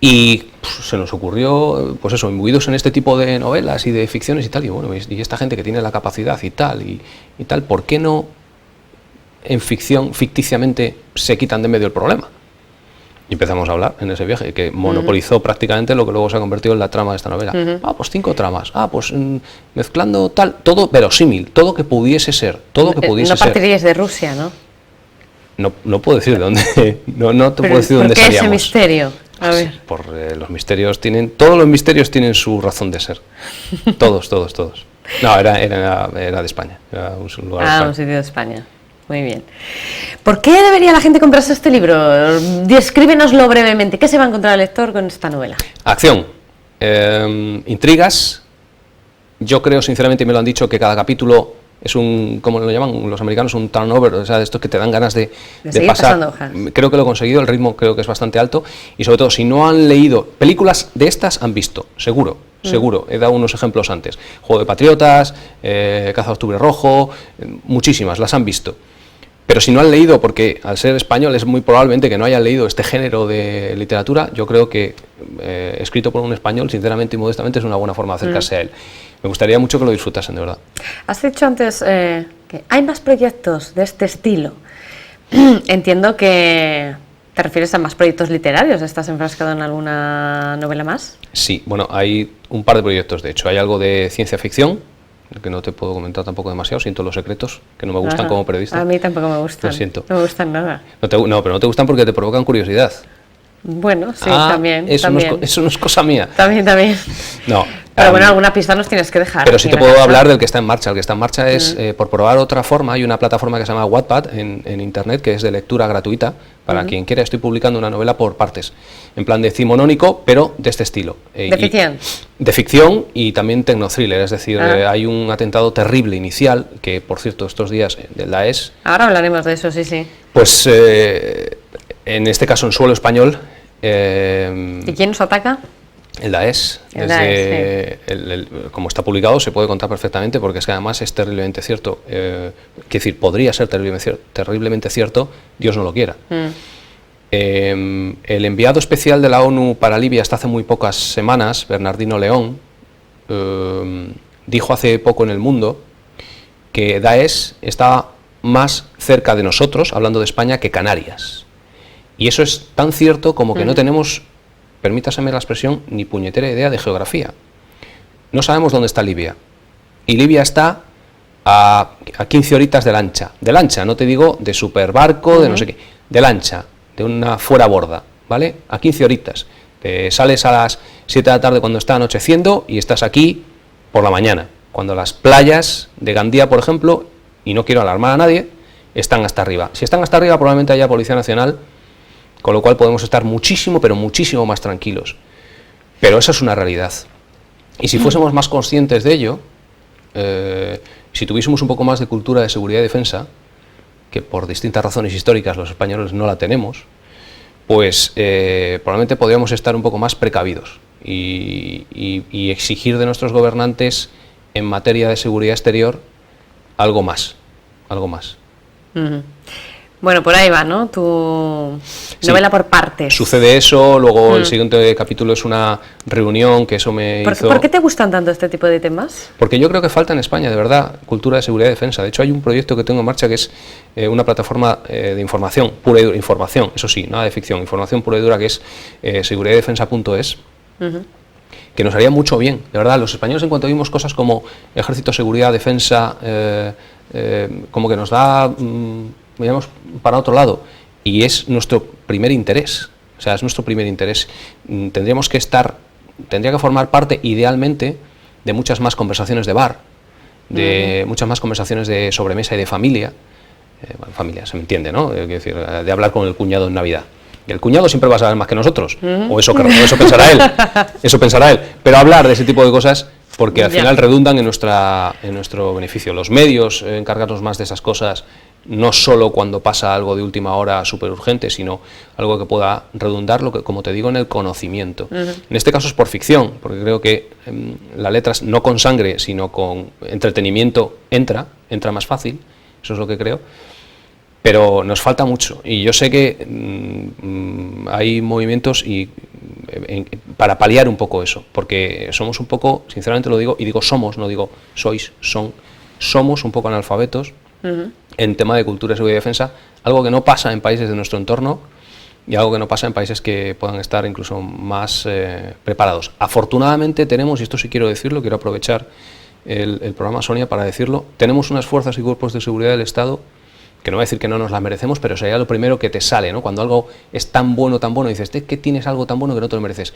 Y se nos ocurrió, pues eso, imbuidos en este tipo de novelas y de ficciones y tal, y bueno, y esta gente que tiene la capacidad y tal, ¿por qué no en ficción, ficticiamente, se quitan de en medio el problema? Y empezamos a hablar en ese viaje, que monopolizó prácticamente lo que luego se ha convertido en la trama de esta novela. Pues 5 tramas, mezclando tal, todo verosímil, todo que pudiese ser, todo que pudiese ser. No partiríais de Rusia, ¿no? No puedo decir de dónde, no te puedo decir de dónde salíamos. ¿Por qué ese misterio? A ver. Por los misterios todos los misterios tienen su razón de ser. Todos. No, era de España, era un lugar de España. Un sitio de España. Muy bien. ¿Por qué debería la gente comprarse este libro? Descríbenoslo brevemente. ¿Qué se va a encontrar el lector con esta novela? Acción, intrigas. Yo creo, sinceramente, y me lo han dicho, que cada capítulo es un, ¿cómo lo llaman los americanos? Un turnover, o sea, de estos que te dan ganas de pasar. Hojas. Creo que lo he conseguido, el ritmo creo que es bastante alto, y sobre todo, si no han leído películas de estas, han visto, seguro, he dado unos ejemplos antes. Juego de Patriotas, Caza de Octubre Rojo, muchísimas, las han visto. Pero si no han leído, porque al ser español es muy probablemente que no hayan leído este género de literatura, yo creo que escrito por un español, sinceramente y modestamente, es una buena forma de acercarse a él. Me gustaría mucho que lo disfrutasen, de verdad. Has dicho antes que hay más proyectos de este estilo. Entiendo que ¿Te refieres a más proyectos literarios? ¿Estás enfrascado en alguna novela más? Sí, bueno, hay un par de proyectos, de hecho. Hay algo de ciencia ficción, que no te puedo comentar tampoco demasiado, siento los secretos, que no me gustan como periodista. A mí tampoco me gustan. Lo siento. No me gustan nada. No, pero no te gustan porque te provocan curiosidad. Bueno, sí, también. Eso, también. eso no es cosa mía. También. No. Pero bueno, alguna pista nos tienes que dejar. Pero sí te puedo hablar del que está en marcha. El que está en marcha es, por probar otra forma, hay una plataforma que se llama Wattpad en internet, que es de lectura gratuita. Para quien quiera, estoy publicando una novela por partes, en plan decimonónico, pero de este estilo. ¿De ficción? De ficción y también tecnothriller, es decir, hay un atentado terrible inicial, que por cierto estos días del Daesh... Ahora hablaremos de eso, sí. Pues en este caso en suelo español... ¿Y quién nos ataca? El Daesh, como está publicado, se puede contar perfectamente, porque es que además es terriblemente cierto. Quiero decir, podría ser terriblemente cierto, Dios no lo quiera. El enviado especial de la ONU para Libia hasta hace muy pocas semanas, Bernardino León, dijo hace poco en El Mundo que Daesh estaba más cerca de nosotros, hablando de España, que Canarias. Y eso es tan cierto como que no tenemos... permítaseme la expresión, ni puñetera idea de geografía. No sabemos dónde está Libia. Y Libia está a 15 horitas de lancha, no te digo de superbarco, de no sé qué, de lancha, de una fuera borda, ¿vale? A 15 horitas. Te sales a las 7 de la tarde cuando está anocheciendo y estás aquí por la mañana, cuando las playas de Gandía, por ejemplo, y no quiero alarmar a nadie, están hasta arriba. Si están hasta arriba, probablemente haya Policía Nacional, con lo cual podemos estar muchísimo, pero muchísimo más tranquilos. Pero esa es una realidad. Y si fuésemos más conscientes de ello, si tuviésemos un poco más de cultura de seguridad y defensa, que por distintas razones históricas los españoles no la tenemos, pues probablemente podríamos estar un poco más precavidos y exigir de nuestros gobernantes en materia de seguridad exterior algo más. Bueno, por ahí va, ¿no? Tu novela por partes. Sucede eso, luego el siguiente capítulo es una reunión, que eso me hizo... ¿Por qué te gustan tanto este tipo de temas? Porque yo creo que falta en España, de verdad, cultura de seguridad y defensa. De hecho, hay un proyecto que tengo en marcha que es una plataforma de información, pura y dura, información, eso sí, nada de ficción, información pura y dura, que es seguridaydefensa.es, que nos haría mucho bien, de verdad. Los españoles, en cuanto vimos cosas como ejército, seguridad, defensa, como que nos da... miramos para otro lado, y es nuestro primer interés, o sea, es nuestro primer interés. Tendría que formar parte, idealmente, de muchas más conversaciones de bar, de muchas más conversaciones de sobremesa y de familia, familia, se me entiende, ¿no? Es decir, de hablar con el cuñado en Navidad. Y el cuñado siempre va a saber más que nosotros, o eso pensará él, pero hablar de ese tipo de cosas, porque al final redundan en nuestro beneficio. Los medios, encargarnos más de esas cosas, no solo cuando pasa algo de última hora súper urgente, sino algo que pueda redundar, como te digo, en el conocimiento. En este caso es por ficción, porque creo que la letra no con sangre, sino con entretenimiento entra más fácil, eso es lo que creo, pero nos falta mucho, y yo sé que hay movimientos para paliar un poco eso, porque somos un poco, sinceramente lo digo, y digo somos, no digo sois, somos un poco analfabetos en tema de cultura, seguridad y defensa, algo que no pasa en países de nuestro entorno y algo que no pasa en países que puedan estar incluso más preparados. Afortunadamente tenemos, y esto sí quiero decirlo, quiero aprovechar el programa, Sonia, para decirlo, tenemos unas fuerzas y cuerpos de seguridad del Estado que no voy a decir que no nos las merecemos, pero sería lo primero que te sale, ¿no? Cuando algo es tan bueno, dices, es que tienes algo tan bueno que no te lo mereces.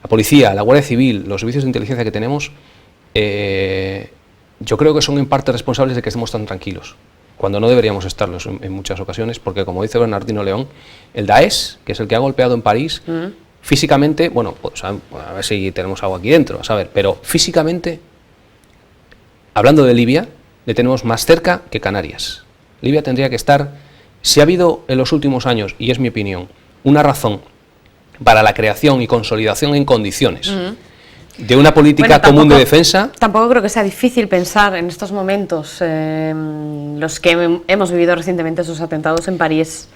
La policía, la Guardia Civil, los servicios de inteligencia que tenemos, yo creo que son en parte responsables de que estemos tan tranquilos, cuando no deberíamos estarlos en muchas ocasiones, porque como dice Bernardino León, el Daesh, que es el que ha golpeado en París, físicamente, bueno, pues a ver si tenemos algo aquí dentro, a saber, pero físicamente, hablando de Libia, le tenemos más cerca que Canarias. Libia tendría que estar, si ha habido en los últimos años, y es mi opinión, una razón para la creación y consolidación en condiciones de una política común de defensa... Tampoco creo que sea difícil pensar en estos momentos, los que hemos vivido recientemente esos atentados en París,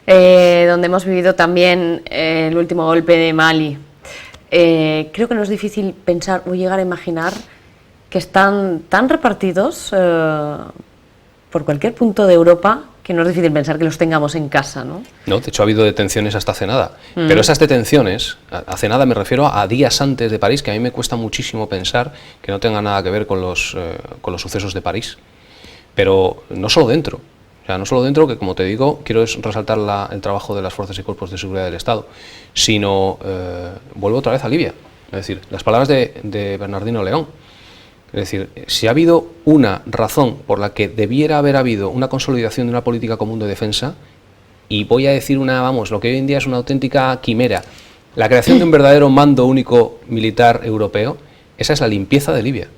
donde hemos vivido también el último golpe de Mali. Creo que no es difícil pensar o llegar a imaginar que están tan repartidos por cualquier punto de Europa que no es difícil pensar que los tengamos en casa, ¿no? No, de hecho ha habido detenciones hasta hace nada. Pero esas detenciones, hace nada me refiero a días antes de París, que a mí me cuesta muchísimo pensar que no tenga nada que ver con los sucesos de París. Pero no solo dentro. O sea, no solo dentro, que como te digo, quiero resaltar el trabajo de las fuerzas y cuerpos de seguridad del Estado, sino vuelvo otra vez a Libia. Es decir, las palabras de Bernardino León. Es decir, si ha habido una razón por la que debiera haber habido una consolidación de una política común de defensa, y voy a decir lo que hoy en día es una auténtica quimera, la creación de un verdadero mando único militar europeo, esa es la limpieza de Libia.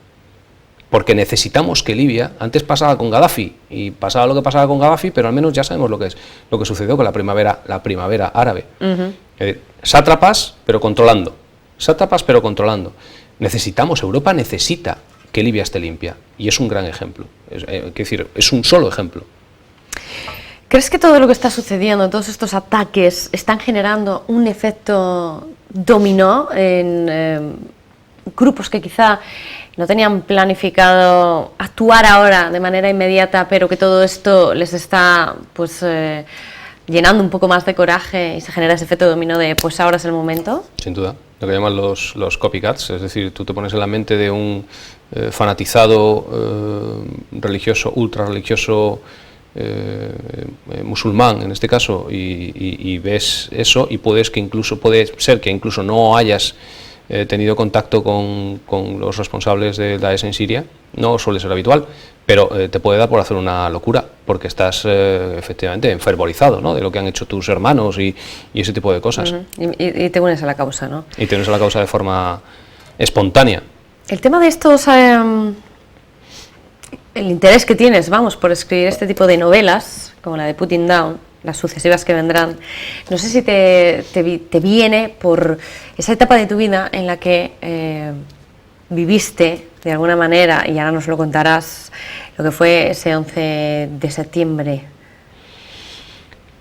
Porque necesitamos que Libia, antes pasaba con Gaddafi, y pasaba lo que pasaba con Gaddafi, pero al menos ya sabemos lo que sucedió con la primavera árabe. Es decir, sátrapas, pero controlando. Sátrapas, pero controlando. Europa necesita que Libia esté limpia, y es un gran ejemplo, es un solo ejemplo. ¿Crees que todo lo que está sucediendo, todos estos ataques, están generando un efecto dominó en grupos que quizá no tenían planificado actuar ahora de manera inmediata, pero que todo esto les está llenando un poco más de coraje y se genera ese efecto dominó de pues ahora es el momento? Sin duda, lo que llaman los copycats, es decir, tú te pones en la mente de un fanatizado religioso, ultra religioso, musulmán en este caso, y ves eso, y puede ser que incluso no hayas tenido contacto con los responsables de Daesh en Siria, no suele ser habitual, pero te puede dar por hacer una locura, porque estás efectivamente enfervorizado, ¿no?, de lo que han hecho tus hermanos y ese tipo de cosas. Y te unes a la causa, ¿no? Y te unes a la causa de forma espontánea. El tema de estos, el interés que tienes, por escribir este tipo de novelas, como la de Putting Down, las sucesivas que vendrán, no sé si te viene por esa etapa de tu vida en la que viviste de alguna manera, y ahora nos lo contarás, lo que fue ese 11 de septiembre,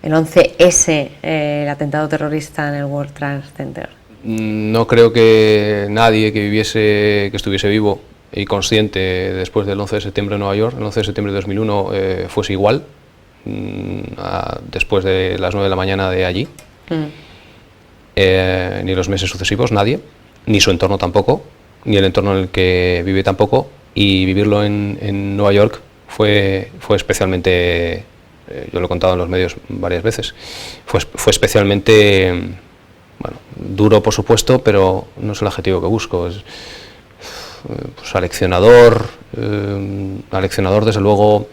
el 11S, el atentado terrorista en el World Trade Center. No creo que nadie que estuviese vivo y consciente después del 11 de septiembre en Nueva York, el 11 de septiembre de 2001, fuese igual después de las 9 de la mañana de allí, ni los meses sucesivos, nadie, ni su entorno tampoco, ni el entorno en el que vive tampoco, y vivirlo en Nueva York fue especialmente, yo lo he contado en los medios varias veces, fue especialmente... duro, por supuesto, pero no es el adjetivo que busco. Es aleccionador, desde luego,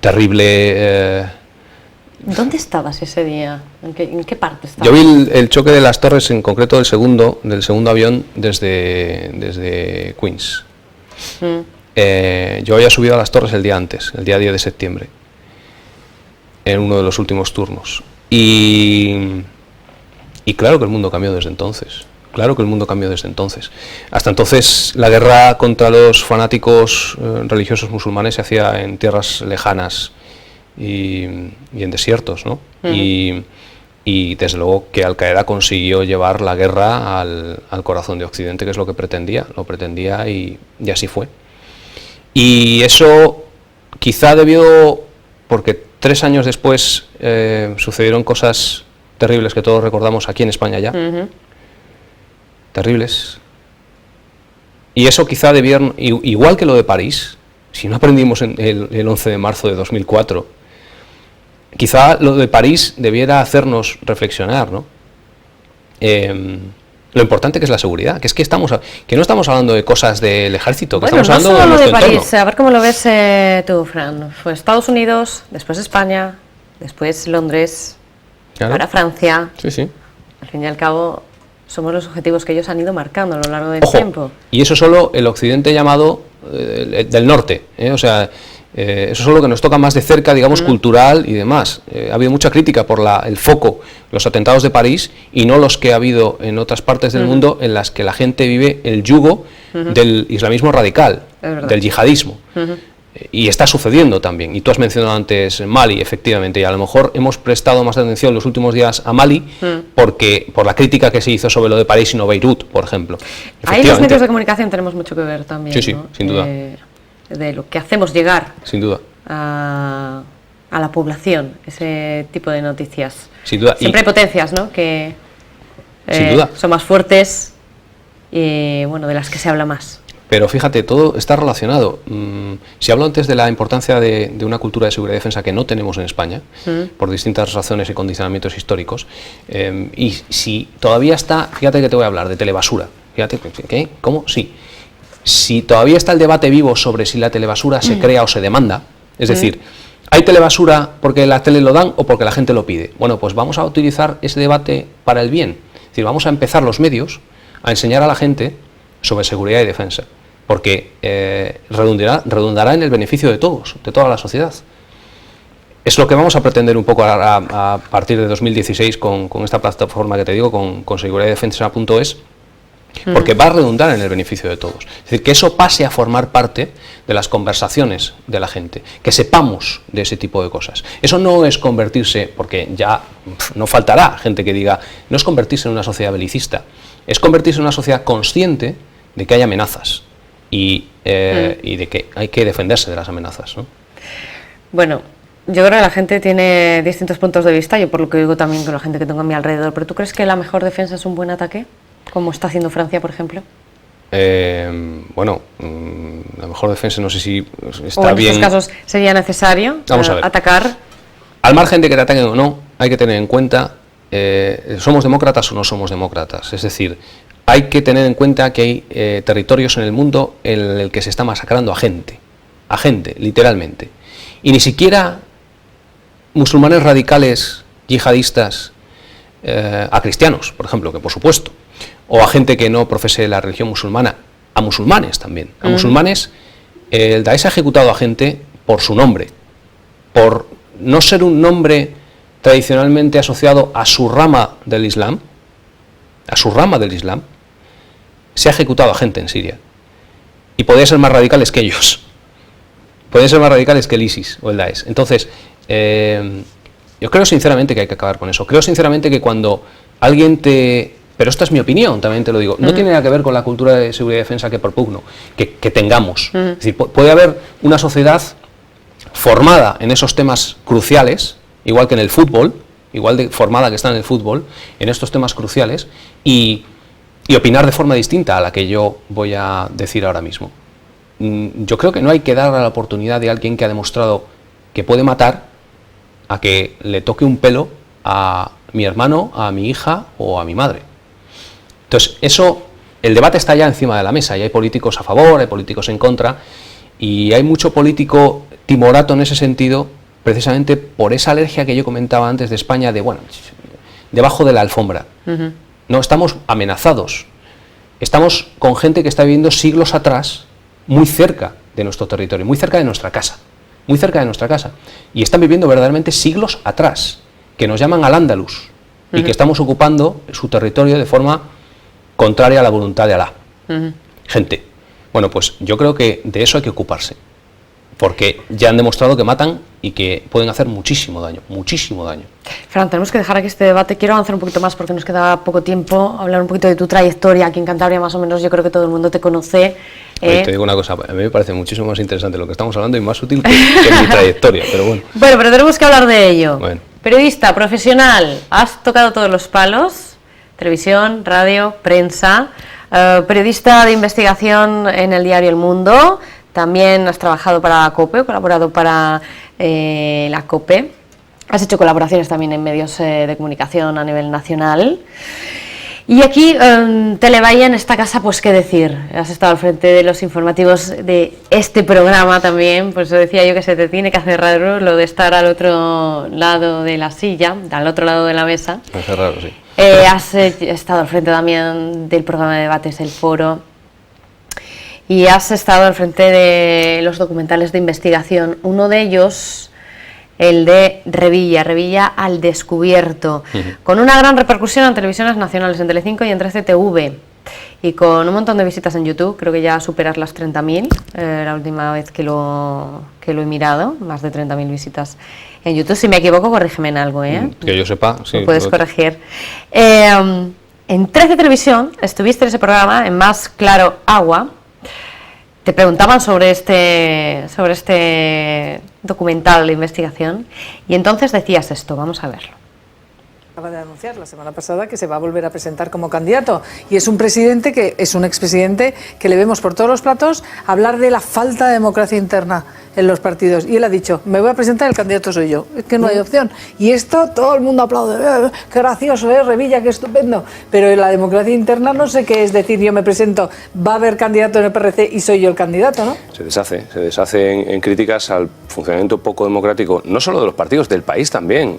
terrible. ¿Dónde estabas ese día? ¿En qué parte estabas? Yo vi el choque de las torres, en concreto del segundo avión, desde Queens. Yo había subido a las torres el día antes, el día 10 de septiembre, en uno de los últimos turnos. Y claro que el mundo cambió desde entonces. Hasta entonces la guerra contra los fanáticos religiosos musulmanes se hacía en tierras lejanas y en desiertos, ¿no? Y desde luego que Al-Qaeda consiguió llevar la guerra al corazón de Occidente, que es lo que pretendía, y así fue. Y eso quizá debió, porque 3 años después sucedieron cosas terribles que todos recordamos aquí en España ya, terribles, y eso quizá debieron, igual que lo de París, si no aprendimos el 11 de marzo de 2004, quizá lo de París debiera hacernos reflexionar, ¿no? Lo importante que es la seguridad, que no estamos hablando de cosas del ejército, que estamos hablando de nuestro entorno. París, a ver cómo lo ves tú, Fran. Fue Estados Unidos, después España, después Londres, claro. Ahora Francia. Sí. Al fin y al cabo, somos los objetivos que ellos han ido marcando a lo largo del tiempo. Y eso solo el occidente llamado del norte, o sea, eso es lo que nos toca más de cerca, digamos, cultural y demás. Ha habido mucha crítica por el foco, los atentados de París, y no los que ha habido en otras partes del mundo en las que la gente vive el yugo del islamismo radical, del yihadismo. Y está sucediendo también, y tú has mencionado antes Mali, efectivamente, y a lo mejor hemos prestado más atención los últimos días a Mali por la crítica que se hizo sobre lo de París y no Beirut, por ejemplo. Ahí los medios de comunicación tenemos mucho que ver también, sí, ¿no? Sin duda. De lo que hacemos llegar sin duda a a la población ese tipo de noticias. Sin duda. Siempre hay potencias, ¿no?, que sin duda. son más fuertes y, bueno, de las que se habla más. Pero fíjate, todo está relacionado. Si hablo antes de la importancia de una cultura de seguridad y defensa que no tenemos en España, por distintas razones y condicionamientos históricos, y si todavía está, fíjate que te voy a hablar de telebasura, fíjate, ¿qué? ¿Cómo? Sí. Si todavía está el debate vivo sobre si la telebasura se crea o se demanda, es decir, ¿hay telebasura porque la tele lo dan o porque la gente lo pide? Bueno, pues vamos a utilizar ese debate para el bien. Es decir, vamos a empezar los medios a enseñar a la gente sobre seguridad y defensa, porque redundará en el beneficio de todos, de toda la sociedad. Es lo que vamos a pretender un poco a partir de 2016 con esta plataforma que te digo, con seguridadydefensa.es, porque va a redundar en el beneficio de todos. Es decir, que eso pase a formar parte de las conversaciones de la gente, que sepamos de ese tipo de cosas. Eso no es convertirse, porque ya no faltará gente que diga, no es convertirse en una sociedad belicista, es convertirse en una sociedad consciente de que hay amenazas y de que hay que defenderse de las amenazas, ¿no? Bueno, yo creo que la gente tiene distintos puntos de vista, yo por lo que digo también con la gente que tengo a mi alrededor, pero ¿tú crees que la mejor defensa es un buen ataque? Como está haciendo Francia, por ejemplo. Bueno, la mejor defensa no sé si está o en bien. estos casos sería necesario atacar. Al margen de que te ataquen o no, hay que tener en cuenta, ¿somos demócratas o no somos demócratas? Es decir, hay que tener en cuenta que hay territorios en el mundo en el que se está masacrando a gente, literalmente. Y ni siquiera musulmanes radicales, yihadistas, a cristianos, por ejemplo, que por supuesto, o a gente que no profese la religión musulmana, a musulmanes también. A musulmanes, el Daesh ha ejecutado a gente por su nombre, por no ser un nombre tradicionalmente asociado a su rama del Islam, se ha ejecutado a gente en Siria. Y podrían ser más radicales que ellos. Podrían ser más radicales que el ISIS o el Daesh. Entonces, yo creo sinceramente que hay que acabar con eso. Creo sinceramente que cuando alguien te... Pero esta es mi opinión, también te lo digo. No tiene nada que ver con la cultura de seguridad y defensa que propugno, que tengamos. Es decir, puede haber una sociedad formada en esos temas cruciales, igual que en el fútbol, igual de formada que está en el fútbol, en estos temas cruciales, y opinar de forma distinta a la que yo voy a decir ahora mismo. Yo creo que no hay que dar la oportunidad de alguien que ha demostrado que puede matar a que le toque un pelo a mi hermano, a mi hija o a mi madre. Entonces, el debate está ya encima de la mesa y hay políticos a favor, hay políticos en contra y hay mucho político timorato en ese sentido, precisamente por esa alergia que yo comentaba antes de España, de bueno, debajo de la alfombra. No, estamos amenazados, estamos con gente que está viviendo siglos atrás, muy cerca de nuestro territorio, muy cerca de nuestra casa, y están viviendo verdaderamente siglos atrás, que nos llaman al-Ándalus y que estamos ocupando su territorio de forma contraria a la voluntad de Alá. Gente, bueno, pues yo creo que de eso hay que ocuparse, porque ya han demostrado que matan y que pueden hacer muchísimo daño, muchísimo daño. Fran, tenemos que dejar aquí este debate. Quiero avanzar un poquito más porque nos queda poco tiempo, hablar un poquito de tu trayectoria aquí en Cantabria, más o menos. Yo creo que todo el mundo te conoce. Oye, te digo una cosa, a mí me parece muchísimo más interesante lo que estamos hablando y más útil que mi trayectoria, pero bueno. Bueno, pero tenemos que hablar de ello. Bueno. Periodista, profesional, has tocado todos los palos, televisión, radio, prensa, periodista de investigación en el diario El Mundo, también has trabajado para la COPE, colaborado para la COPE, has hecho colaboraciones también en medios de comunicación a nivel nacional. Y aquí, Telebahía, en esta casa, pues qué decir, has estado al frente de los informativos de este programa también, pues decía yo que se te tiene que hacer raro lo de estar al otro lado de la silla, al otro lado de la mesa. Me hace raro, sí. Has estado al frente también del programa de debates El Foro y has estado al frente de los documentales de investigación, uno de ellos... el de Revilla al descubierto, con una gran repercusión en televisiones nacionales, en Telecinco y en 13TV, y con un montón de visitas en YouTube. Creo que ya superas las 30.000, la última vez que lo he mirado, más de 30.000 visitas en YouTube. Si me equivoco, corrígeme en algo, que yo sepa, sí. Lo puedes corregir. En 13 Televisión estuviste en ese programa, en Más Claro Agua. Te preguntaban sobre este documental, la investigación, y entonces decías esto, vamos a verlo. Acaba de anunciar la semana pasada que se va a volver a presentar como candidato y es un presidente que es un expresidente que le vemos por todos los platos hablar de la falta de democracia interna en los partidos y él ha dicho, me voy a presentar, el candidato soy yo, es que no hay opción y esto todo el mundo aplaude, qué gracioso, Revilla, qué estupendo, pero en la democracia interna no sé qué es decir, yo me presento, va a haber candidato en el PRC y soy yo el candidato, ¿no? Se deshace en críticas al funcionamiento poco democrático, no solo de los partidos, del país también,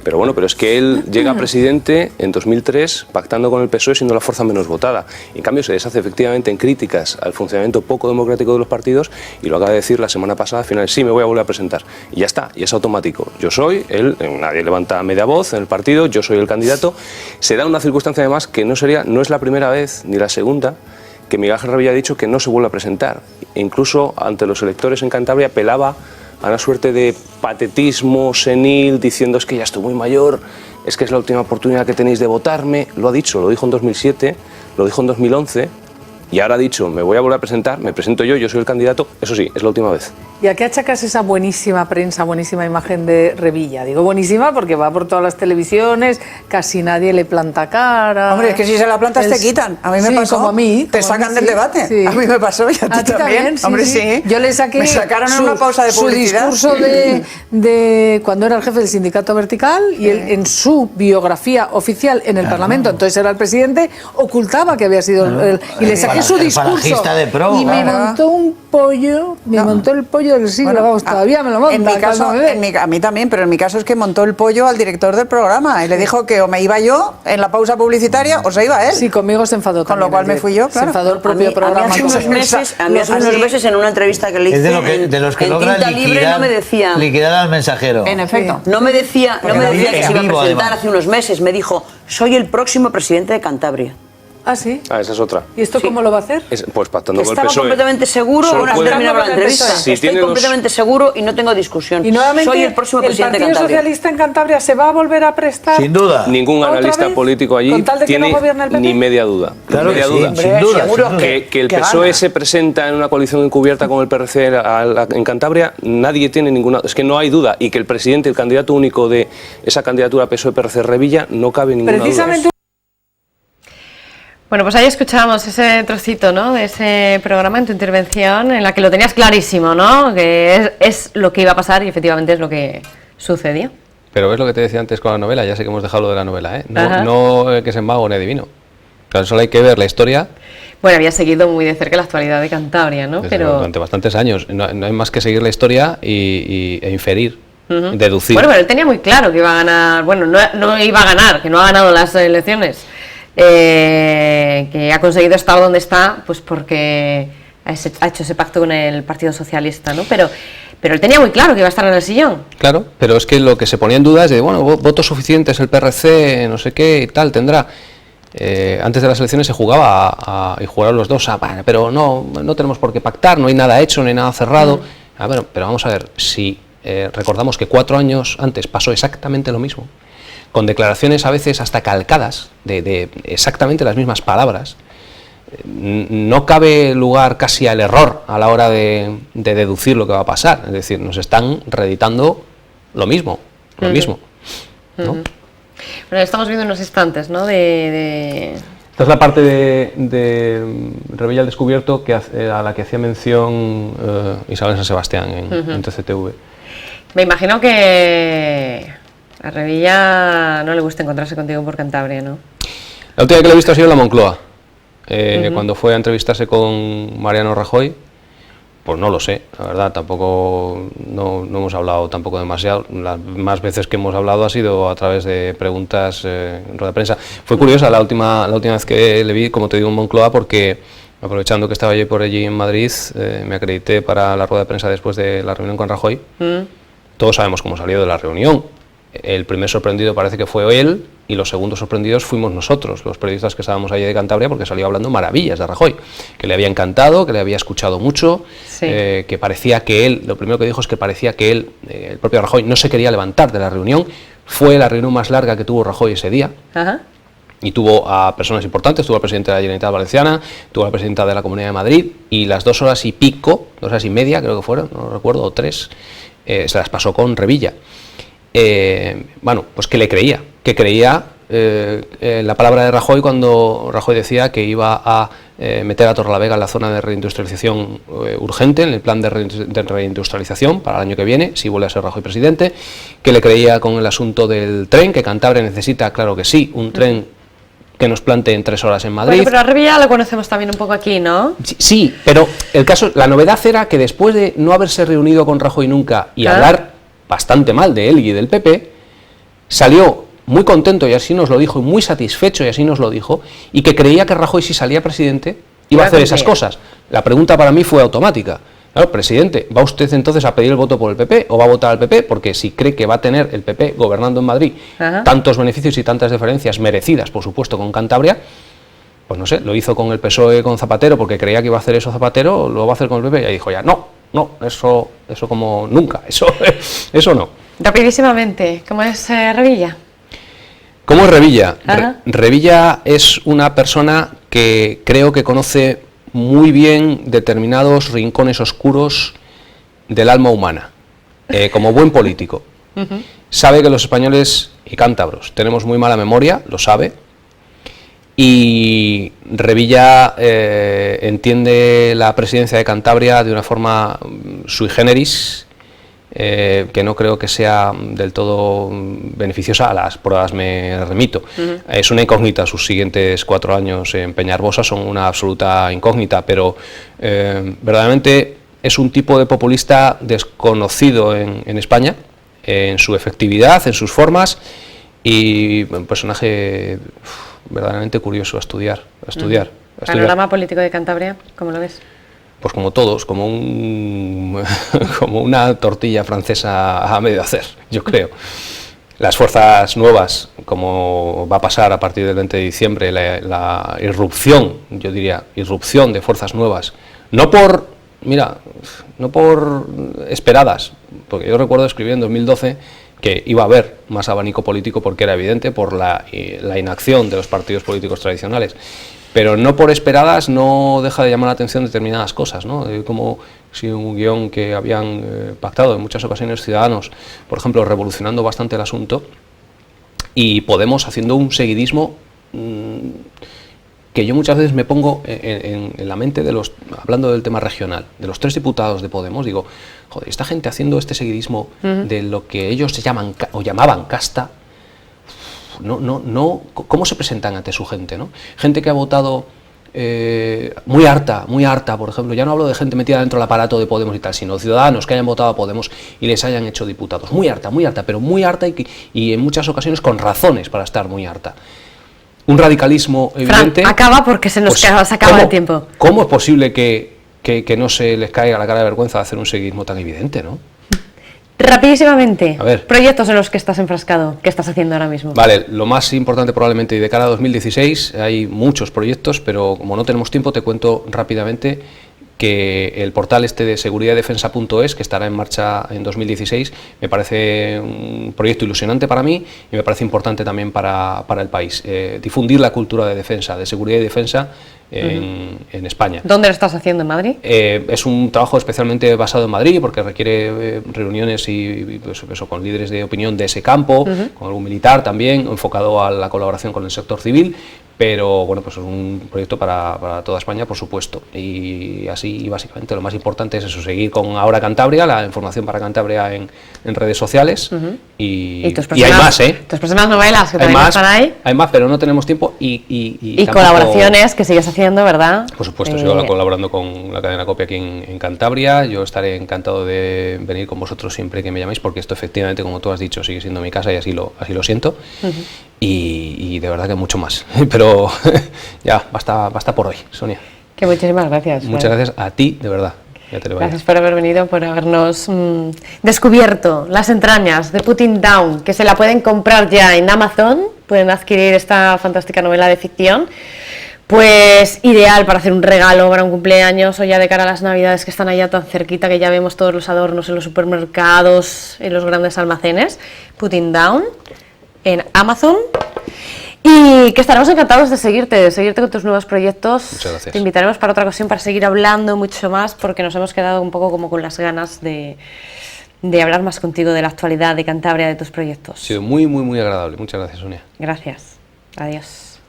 pero bueno, pero es que él llega a presidente en 2003 pactando con el PSOE siendo la fuerza menos votada, en cambio se deshace efectivamente en críticas al funcionamiento poco democrático de los partidos y lo acaba de decir la semana pasada, al final, sí, me voy a volver a presentar. Y ya está, y es automático. Yo soy, él, nadie levanta media voz en el partido, yo soy el candidato. Se da una circunstancia además que no es la primera vez, ni la segunda, que Miguel Ángel Revilla ha dicho que no se vuelve a presentar. E incluso ante los electores en Cantabria apelaba a una suerte de patetismo senil, diciendo es que ya estoy muy mayor, es que es la última oportunidad que tenéis de votarme. Lo ha dicho, lo dijo en 2007, lo dijo en 2011, y ahora ha dicho, me voy a volver a presentar, me presento yo soy el candidato, eso sí, es la última vez. ¿Y a qué achacas esa buenísima prensa, buenísima imagen de Revilla? Digo buenísima porque va por todas las televisiones, casi nadie le planta cara. Hombre, es que si se la plantas te quitan. A mí me pasó. Como a mí. Te sacan del debate. Sí. A mí me pasó y a ti también. Hombre, sí. Yo le saqué. Me sacaron en una pausa de publicidad. Su discurso de cuando era el jefe del sindicato Vertical y él, en su biografía oficial en el Parlamento, entonces era el presidente, ocultaba que había sido y le saqué su discurso. De pro, y me montó un pollo, montó el pollo del siglo, vamos, todavía me lo monta. En mi caso, a mí también, pero en mi caso es que montó el pollo al director del programa y le dijo que o me iba yo en la pausa publicitaria o se iba él. Sí, conmigo se enfadó. Con lo cual me fui yo, claro. Se enfadó el propio programa. Hace unos meses en una entrevista que le hice de los que logran Tinta Libre no me decía, liquidar al mensajero. En efecto. no me decía que se iba a presentar hace unos meses, me dijo, soy el próximo presidente de Cantabria. Ah, sí. Ah, esa es otra. ¿Y esto cómo lo va a hacer? Pues pactando con el Estaba PSOE. completamente seguro, Solo bueno, has puede- terminado la entrevista. Si Estoy tiene completamente seguro y no tengo discusión. Y nuevamente, soy el próximo presidente de Partido Cantabria. Socialista en Cantabria se va a volver a prestar. Sin duda. Ningún ¿Otra analista vez? político allí ¿Con tal de que tiene no gobierne el PP? ni media duda. Claro ni media que sí, duda. sin duda, seguro sin duda. Que el que PSOE gana. se presenta en una coalición encubierta con el PRC en Cantabria, nadie tiene ninguna... Es que no hay duda. Y que el presidente, el candidato único de esa candidatura PSOE-PRC Revilla, no cabe ninguna Precisamente duda. Bueno, pues ahí escuchábamos ese trocito, ¿no?, de ese programa en tu intervención, en la que lo tenías clarísimo, ¿no?, que es lo que iba a pasar y efectivamente es lo que sucedió. Pero es lo que te decía antes con la novela, ya sé que hemos dejado lo de la novela, ¿eh? Ajá. No que es en mago ni adivino. Claro, solo hay que ver la historia Bueno, había seguido muy de cerca la actualidad de Cantabria, ¿no? desde durante bastantes años. No hay más que seguir la historia e inferir, deducir. Bueno, pero él tenía muy claro que iba a ganar, bueno, no iba a ganar, que no ha ganado las elecciones, que ha conseguido estar donde está, pues porque ha hecho ese pacto con el Partido Socialista, ¿no? Pero él tenía muy claro que iba a estar en el sillón. Claro, pero es que lo que se ponía en duda es de, bueno, votos suficientes, el PRC, no sé qué y tal, tendrá. Antes de las elecciones se jugaba y jugaron los dos, bueno, pero no tenemos por qué pactar, no hay nada hecho, no hay nada cerrado. Bueno, pero vamos a ver, si recordamos que 4 años antes pasó exactamente lo mismo, con declaraciones a veces hasta calcadas de exactamente las mismas palabras, no cabe lugar casi al error a la hora de deducir lo que va a pasar. Es decir, nos están reeditando lo mismo, ¿no? Bueno, estamos viendo unos instantes, ¿no? Esta es la parte de Revilla al Descubierto a la que hacía mención Isabel San Sebastián en TCTV. Me imagino que a Revilla no le gusta encontrarse contigo por Cantabria, ¿no? La última vez que lo he visto ha sido en la Moncloa, cuando fue a entrevistarse con Mariano Rajoy. Pues no lo sé, la verdad, tampoco no hemos hablado tampoco demasiado. Las más veces que hemos hablado ha sido a través de preguntas en rueda de prensa. Fue curiosa la última vez que le vi, como te digo, en Moncloa, porque aprovechando que estaba yo por allí en Madrid, me acredité para la rueda de prensa después de la reunión con Rajoy. Todos sabemos cómo salió de la reunión. El primer sorprendido parece que fue él y los segundos sorprendidos fuimos nosotros, los periodistas que estábamos allí de Cantabria, porque salió hablando maravillas de Rajoy, que le había encantado, que le había escuchado mucho, sí. Que parecía que él, lo primero que dijo es que parecía que él, el propio Rajoy, no se quería levantar de la reunión. Fue la reunión más larga que tuvo Rajoy ese día. Ajá. Y tuvo a personas importantes, tuvo al presidente de la Generalitat Valenciana, tuvo a la presidenta de la Comunidad de Madrid, y las 2 horas y pico, 2 horas y media creo que fueron, no recuerdo, o 3, se las pasó con Revilla. Bueno, pues que le creía, la palabra de Rajoy cuando Rajoy decía que iba a meter a Torrelavega en la zona de reindustrialización urgente, en el plan de reindustrialización para el año que viene, si vuelve a ser Rajoy presidente, que le creía con el asunto del tren, que Cantabria necesita, claro que sí, un tren que nos plante en 3 horas en Madrid. Bueno, pero a Revilla lo conocemos también un poco aquí, ¿no? Sí, pero el caso, la novedad era que después de no haberse reunido con Rajoy nunca y hablar bastante mal de él y del PP, salió muy contento, y así nos lo dijo, y muy satisfecho, y así nos lo dijo, y que creía que Rajoy, si salía presidente, iba a hacer esas cosas. La pregunta para mí fue automática. Claro, presidente, ¿va usted entonces a pedir el voto por el PP o va a votar al PP? Porque si cree que va a tener el PP gobernando en Madrid tantos beneficios y tantas diferencias merecidas, por supuesto, con Cantabria, pues no sé, lo hizo con el PSOE, con Zapatero, porque creía que iba a hacer eso Zapatero, lo va a hacer con el PP, y ahí dijo ya, no, eso como nunca, eso no. Rapidísimamente, ¿cómo es Revilla? ¿Cómo es Revilla? Revilla es una persona que creo que conoce muy bien determinados rincones oscuros del alma humana, como buen político. Sabe que los españoles y cántabros tenemos muy mala memoria, lo sabe, y Revilla entiende la presidencia de Cantabria de una forma sui generis, que no creo que sea del todo beneficiosa. A las pruebas me remito. Es una incógnita, sus siguientes 4 años en Peñarbosa son una absoluta incógnita, pero verdaderamente es un tipo de populista desconocido en España, en su efectividad, en sus formas, y un personaje verdaderamente curioso a estudiar. ¿Panorama político de Cantabria, cómo lo ves? Pues como todos, como una tortilla francesa a medio hacer, yo creo. Las fuerzas nuevas, como va a pasar a partir del 20 de diciembre, la irrupción, yo diría, irrupción de fuerzas nuevas, no por esperadas, porque yo recuerdo escribir en 2012 que iba a haber más abanico político porque era evidente por la inacción de los partidos políticos tradicionales. Pero no por esperadas, no deja de llamar la atención determinadas cosas, ¿no? Como si un guión que habían pactado en muchas ocasiones Ciudadanos, por ejemplo, revolucionando bastante el asunto, y Podemos haciendo un seguidismo que yo muchas veces me pongo en la mente de los, hablando del tema regional, de los 3 diputados de Podemos, digo, joder, esta gente haciendo este seguidismo de lo que ellos llamaban casta. ¿Cómo se presentan ante su gente, ¿no? Gente que ha votado muy harta, por ejemplo, ya no hablo de gente metida dentro del aparato de Podemos y tal, sino ciudadanos que hayan votado a Podemos y les hayan hecho diputados. Muy harta, pero muy harta y en muchas ocasiones con razones para estar muy harta. Un radicalismo evidente. Fran, acaba porque se nos acaba el tiempo. ¿Cómo es posible que no se les caiga la cara de vergüenza de hacer un seguidismo tan evidente, no? Rapidísimamente, a ver, proyectos en los que estás enfrascado, ¿qué estás haciendo ahora mismo? Vale, lo más importante probablemente, y de cara a 2016 hay muchos proyectos, pero como no tenemos tiempo te cuento rápidamente que el portal de seguridaddefensa.es, que estará en marcha en 2016, me parece un proyecto ilusionante para mí y me parece importante también para el país. Difundir la cultura de defensa, de seguridad y defensa en España. ¿Dónde lo estás haciendo, en Madrid? Es un trabajo especialmente basado en Madrid porque requiere reuniones y pues, eso, con líderes de opinión de ese campo, con algún militar también, enfocado a la colaboración con el sector civil. Pero bueno, pues es un proyecto para toda España, por supuesto, y así básicamente lo más importante es eso, seguir con Ahora Cantabria, la información para Cantabria en redes sociales, y hay más, tus próximas novelas que también están ahí. Hay más, pero no tenemos tiempo y tampoco, colaboraciones que sigues haciendo, ¿verdad? Por supuesto, sigo colaborando con la cadena Copia aquí en Cantabria. Yo estaré encantado de venir con vosotros siempre que me llaméis, porque esto efectivamente, como tú has dicho, sigue siendo mi casa y así lo siento. Y de verdad que mucho más, pero ya, basta por hoy, Sonia. Que muchísimas gracias. Muchas gracias a ti, de verdad. Ya te lo gracias por haber venido, por habernos descubierto las entrañas de Putting Down, que se la pueden comprar ya en Amazon, pueden adquirir esta fantástica novela de ficción, pues ideal para hacer un regalo para un cumpleaños o ya de cara a las navidades que están allá tan cerquita, que ya vemos todos los adornos en los supermercados, en los grandes almacenes. Putting Down en Amazon, y que estaremos encantados de seguirte con tus nuevos proyectos. Muchas gracias. Te invitaremos para otra ocasión para seguir hablando mucho más, porque nos hemos quedado un poco como con las ganas de de hablar más contigo de la actualidad de Cantabria, de tus proyectos. Ha sido muy, muy, muy agradable. Muchas gracias, Sonia. Gracias. Adiós.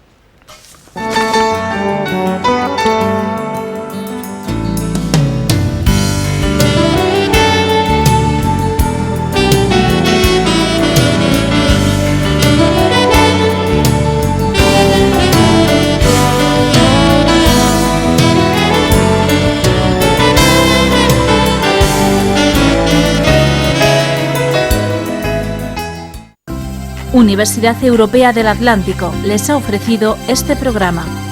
Universidad Europea del Atlántico les ha ofrecido este programa.